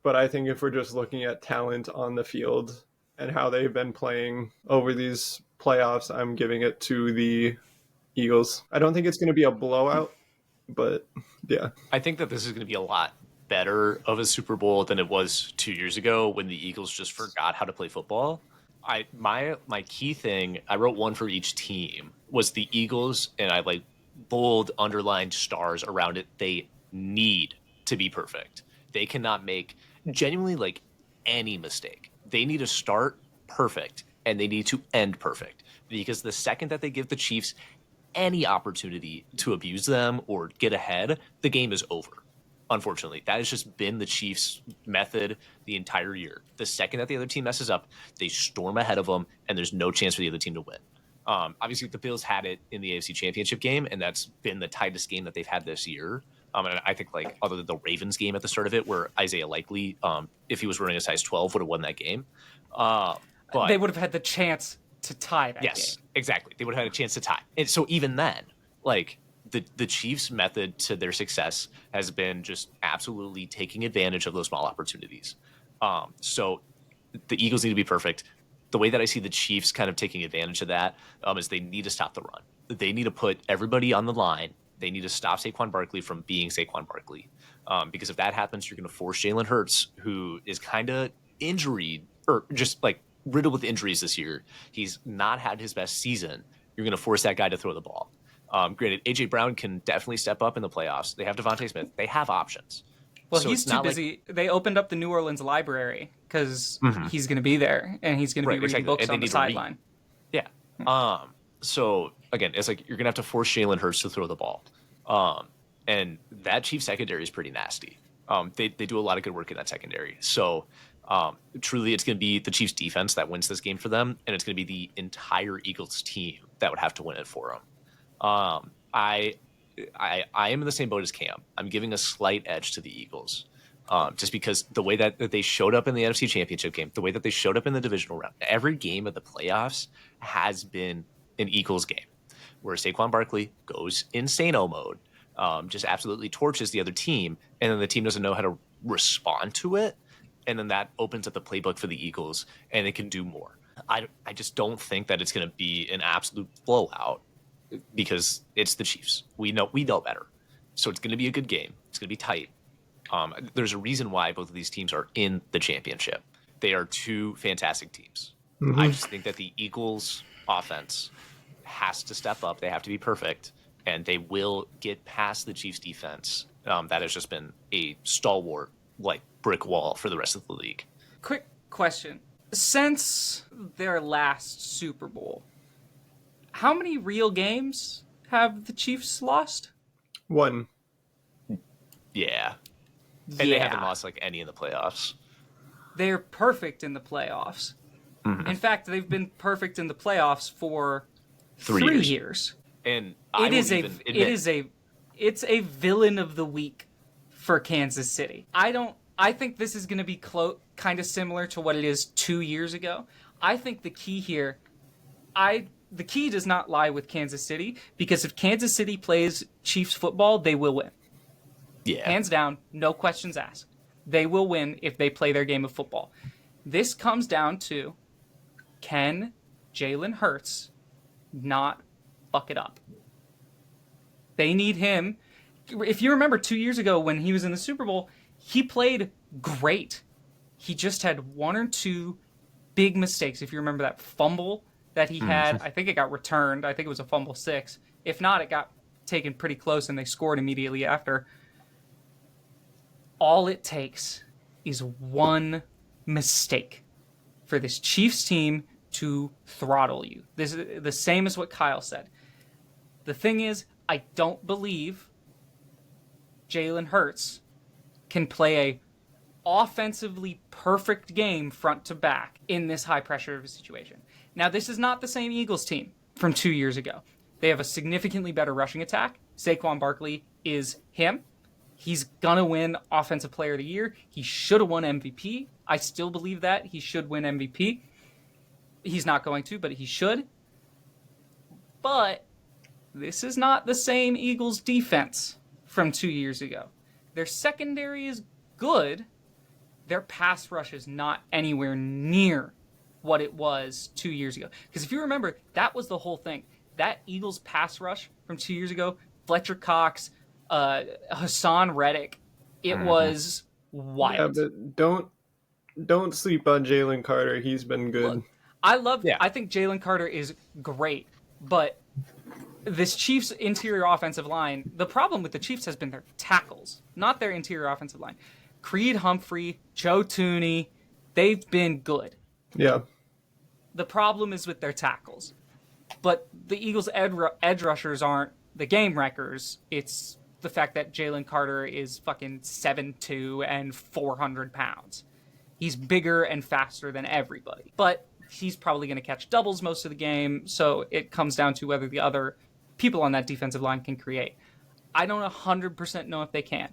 But I think if we're just looking at talent on the field and how they've been playing over these playoffs, I'm giving it to the Eagles. I don't think it's going to be a blowout, but yeah.
I think that this is going to be a lot better of a Super Bowl than it was 2 years ago when the Eagles just forgot how to play football. My key thing, I wrote one for each team, was the Eagles, and I like bold underlined stars around it. They need to be perfect. They cannot make genuinely like any mistake. They need to start perfect and they need to end perfect, because the second that they give the Chiefs any opportunity to abuse them or get ahead, the game is over. Unfortunately, that has just been the Chiefs' method the entire year. The second that the other team messes up, they storm ahead of them, and there's no chance for the other team to win. Obviously, the Bills had it in the AFC Championship game, and that's been the tightest game that they've had this year. And I think, like, other than the Ravens game at the start of it, where Isaiah Likely, if he was running a size 12, would have won that game. But
they would have had the chance to tie that game.
Exactly. They would have had a chance to tie. And so even then, like, the Chiefs' method to their success has been just absolutely taking advantage of those small opportunities. So the Eagles need to be perfect. The way that I see the Chiefs kind of taking advantage of that is they need to stop the run. They need to put everybody on the line. They need to stop Saquon Barkley from being Saquon Barkley. Because if that happens, you're going to force Jalen Hurts, who is kind of injured or just like riddled with injuries this year. He's not had his best season. You're going to force that guy to throw the ball. Granted, A.J. Brown can definitely step up in the playoffs. They have Devontae Smith. They have options.
Well,
So
he's
it's
too
not
busy. They opened up the New Orleans library because
Mhm.
he's going to be there and he's going to be reading
exactly.
books
And they
on the
need to read.
sideline.
Yeah. So again, it's like you're gonna have to force Jalen Hurts to throw the ball. And that Chiefs secondary is pretty nasty. They do a lot of good work in that secondary. So truly, it's gonna be the Chiefs defense that wins this game for them, and it's gonna be the entire Eagles team that would have to win it for them. I I am in the same boat as Cam. I'm giving a slight edge to the Eagles. Just because the way that they showed up in the NFC Championship game, the way that they showed up in the divisional round, every game of the playoffs has been an Eagles game where Saquon Barkley goes insano mode, just absolutely torches the other team, and then the team doesn't know how to respond to it, and then that opens up the playbook for the Eagles, and they can do more. I just don't think that it's going to be an absolute blowout because it's the Chiefs. We know better, so it's going to be a good game. It's going to be tight. There's a reason why both of these teams are in the championship. They are two fantastic teams.
Mm-hmm.
I just think that the Eagles offense has to step up. They have to be perfect, and they will get past the Chiefs defense. That has just been a stalwart, like brick wall for the rest of the league.
Quick question. Since their last Super Bowl, how many real games have the Chiefs lost?
1.
Yeah. And they haven't lost like any in the playoffs.
They're perfect in the playoffs. Mm-hmm. In fact, they've been perfect in the playoffs for 3 years.
And
it's a villain of the week for Kansas City. I think this is going to be kind of similar to what it is 2 years ago. I think the key here, the key does not lie with Kansas City, because if Kansas City plays Chiefs football, they will win.
Yeah.
Hands down, no questions asked. They will win if they play their game of football. This comes down to, can Jalen Hurts not fuck it up? They need him. If you remember 2 years ago when he was in the Super Bowl, he played great. He just had 1 or 2 big mistakes. If you remember that fumble that he had, I think it got returned. I think it was a fumble 6. If not, it got taken pretty close and they scored immediately after. All it takes is 1 mistake for this Chiefs team to throttle you. This is the same as what Kyle said. The thing is, I don't believe Jalen Hurts can play a offensively perfect game front to back in this high pressure of a situation. Now, this is not the same Eagles team from 2 years ago. They have a significantly better rushing attack. Saquon Barkley is him. He's going to win Offensive Player of the Year. He should have won MVP. I still believe that. He should win MVP. He's not going to, but he should. But this is not the same Eagles defense from 2 years ago. Their secondary is good. Their pass rush is not anywhere near what it was 2 years ago. Because if you remember, that was the whole thing. That Eagles pass rush from 2 years ago, Fletcher Cox, Hassan Reddick, it was wild.
Yeah, but don't sleep on Jalen Carter. He's been good.
Look, I think Jalen Carter is great, but this Chiefs interior offensive line, the problem with the Chiefs has been their tackles, not their interior offensive line. Creed Humphrey, Joe Tooney, they've been good.
Yeah.
The problem is with their tackles. But the Eagles' edge rushers aren't the game wreckers. It's the fact that Jalen Carter is fucking 7'2" and 400 pounds. He's bigger and faster than everybody. But he's probably going to catch doubles most of the game, so it comes down to whether the other people on that defensive line can create. I don't 100% know if they can.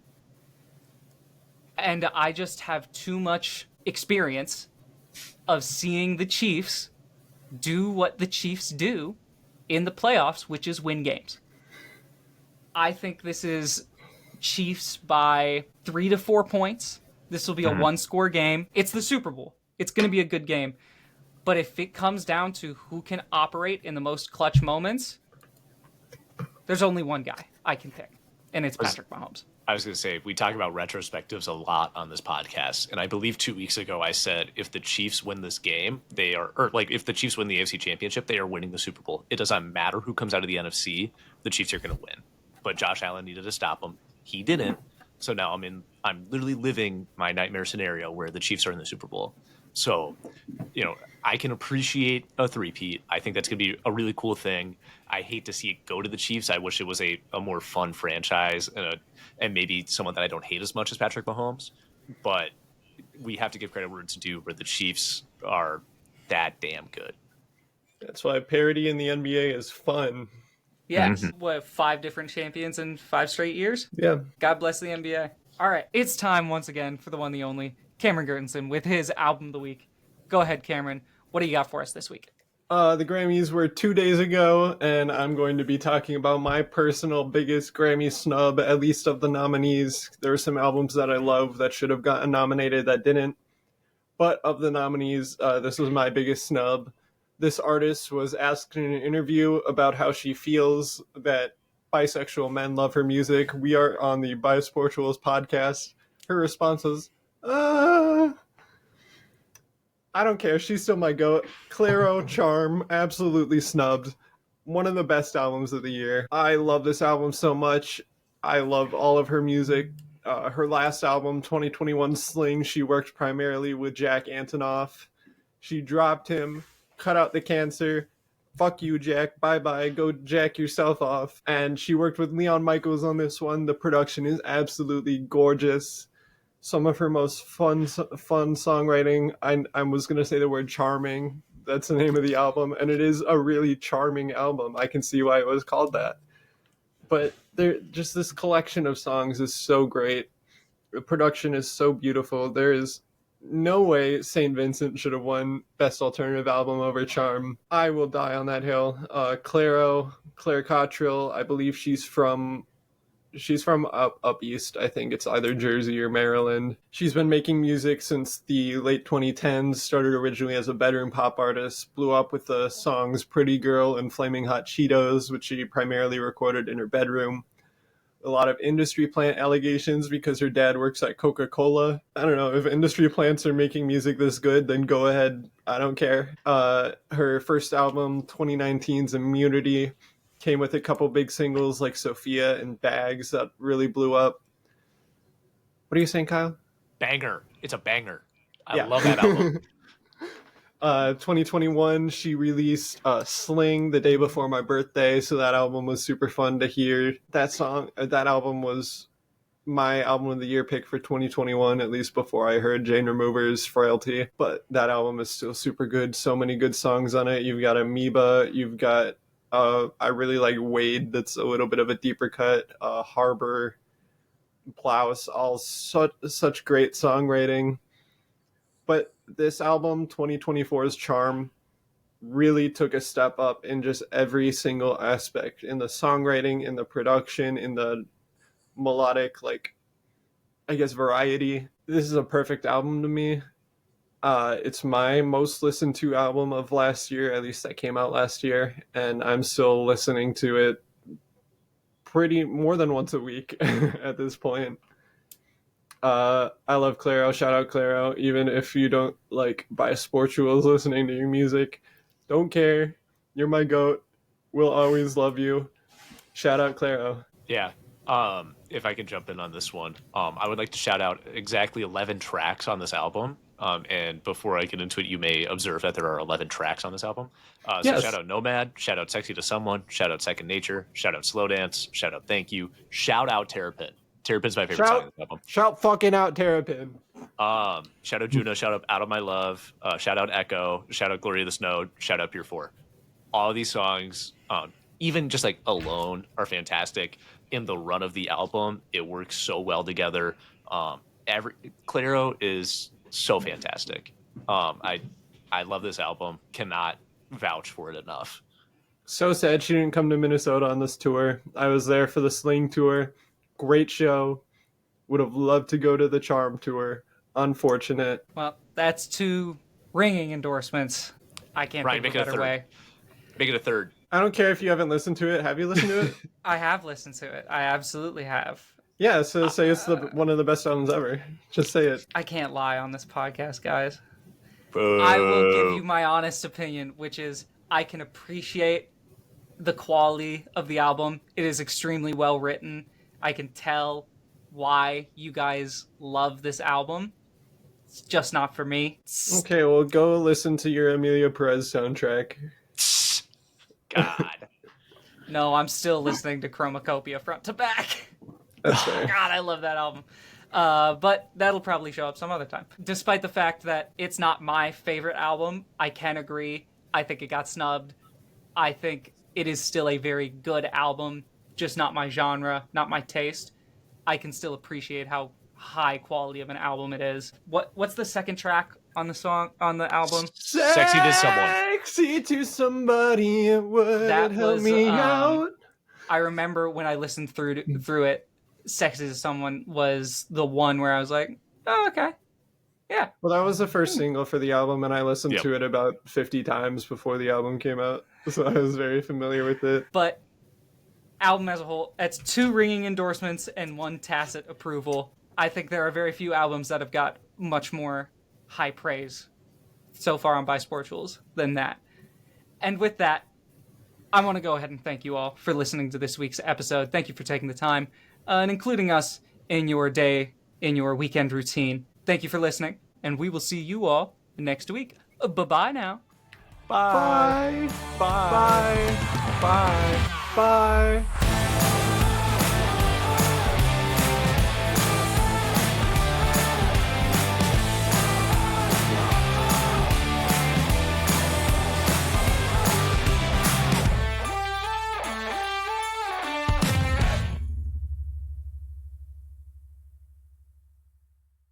And I just have too much experience of seeing the Chiefs do what the Chiefs do in the playoffs, which is win games. I think this is Chiefs by 3 to 4 points. This will be a one-score game. It's the Super Bowl. It's going to be a good game. But if it comes down to who can operate in the most clutch moments, there's only one guy I can pick, and it's Patrick Mahomes.
I was going to say, we talk about retrospectives a lot on this podcast, and I believe 2 weeks ago I said if the Chiefs win this game, if the Chiefs win the AFC Championship, they are winning the Super Bowl. It doesn't matter who comes out of the NFC, the Chiefs are going to win. But Josh Allen needed to stop him. He didn't. So now I'm literally living my nightmare scenario where the Chiefs are in the Super Bowl. So, I can appreciate a three-peat. I think that's going to be a really cool thing. I hate to see it go to the Chiefs. I wish it was a more fun franchise and maybe someone that I don't hate as much as Patrick Mahomes. But we have to give credit where it's due, where the Chiefs are that damn good.
That's why parity in the NBA is fun.
Yeah, what, 5 different champions in 5 straight years?
Yeah.
God bless the NBA. All right, it's time once again for the one, the only, Cameron Gertensen with his album of the week. Go ahead, Cameron. What do you got for us this week?
The Grammys were 2 days ago, and I'm going to be talking about my personal biggest Grammy snub, at least of the nominees. There were some albums that I love that should have gotten nominated that didn't. But of the nominees, this was my biggest snub. This artist was asked in an interview about how she feels that bisexual men love her music. We are on the Bisportuals podcast. Her response was, I don't care. She's still my goat. Clairo, Charm, absolutely snubbed. One of the best albums of the year. I love this album so much. I love all of her music. Her last album, 2021 Sling, she worked primarily with Jack Antonoff. She dropped him, cut out the cancer. Fuck you, Jack. Bye-bye. Go jack yourself off. And she worked with Leon Michaels on this one. The production is absolutely gorgeous. Some of her most fun songwriting. I was going to say the word charming. That's the name of the album. And it is a really charming album. I can see why it was called that. But just this collection of songs is so great. The production is so beautiful. There is no way St. Vincent should have won Best Alternative Album over Charm. I will die on that hill. Claire Cottrell, I believe she's from up east. I think it's either Jersey or Maryland. She's been making music since the late 2010s, started originally as a bedroom pop artist, blew up with the songs Pretty Girl and Flaming Hot Cheetos, which she primarily recorded in her bedroom. A lot of industry plant allegations because her dad works at Coca-Cola. I don't know, if industry plants are making music this good, then go ahead. I don't care. Her first album, 2019's Immunity, came with a couple big singles like Sophia and Bags that really blew up. What are you saying, Kyle?
Banger. It's a banger. I love that album.
2021, she released Sling the day before my birthday, so that album was super fun to hear. That album was my album of the year pick for 2021, at least before I heard Jane Remover's Frailty. But that album is still super good. So many good songs on it. You've got Amoeba, you've got I really like Wade, that's a little bit of a deeper cut. Harbor, Blouse, all such great songwriting. But this album, 2024's Charm, really took a step up in just every single aspect. In the songwriting, in the production, in the melodic, variety. This is a perfect album to me. It's my most listened to album of last year, at least that came out last year, and I'm still listening to it pretty more than once a week at this point. I love Clairo. Shout out Clairo. Even if you don't like Bisportuals listening to your music, don't care. You're my goat. We'll always love you. Shout out Clairo.
Yeah. If I can jump in on this one, I would like to shout out exactly 11 tracks on this album. And before I get into it, you may observe that there are 11 tracks on this album.
Yes.
So shout out Nomad, shout out Sexy to Someone, shout out Second Nature, shout out Slow Dance, shout out Thank You, shout out Terrapin. Terrapin's my favorite song on this album.
Shout fucking out Terrapin.
Shout out Juno, shout out Out of My Love, shout out Echo, shout out Glory of the Snow, shout out Pure 4. All of these songs, even just like alone, are fantastic. In the run of the album, it works so well together. Clairo is so fantastic. I love this album. Cannot vouch for it enough.
So sad she didn't come to Minnesota on this tour. I was there for the Sling tour. Great show. Would have loved to go to the Charm tour. Unfortunate.
Well, that's 2 ringing endorsements. I can't
Ryan,
think of a better way.
Make it a third.
I don't care if you haven't listened to it. Have you listened to it?
I have listened to it. I absolutely have.
Yeah, so say it's one of the best albums ever. Just say it.
I can't lie on this podcast, guys.
Boo.
I will give you my honest opinion, which is I can appreciate the quality of the album. It is extremely well written. I can tell why you guys love this album. It's just not for me.
Okay, well, go listen to your Amelia Perez soundtrack.
God.
No, I'm still listening to Chromacopia front to back.
That's fair.
God, I love that album. But that'll probably show up some other time. Despite the fact that it's not my favorite album, I can agree. I think it got snubbed. I think it is still a very good album, just not my genre, not my taste. I can still appreciate how high quality of an album it is. What's the second track on the album?
Sexy to Someone.
Sexy to somebody would
That
help
was,
me out.
I remember when I listened through it, Sexy to Someone was the one where I was like, oh, okay. Yeah.
Well, that was the first single for the album, and I listened
Yep.
to it about 50 times before the album came out, so I was very familiar with it.
But album as a whole, that's 2 ringing endorsements and 1 tacit approval. I think there are very few albums that have got much more high praise so far on Bisportuals than that. And with that, I want to go ahead and thank you all for listening to this week's episode. Thank you for taking the time and including us in your day, in your weekend routine. Thank you for listening, and we will see you all next week. Bye-bye now.
Bye.
Bye. Bye. Bye. Bye.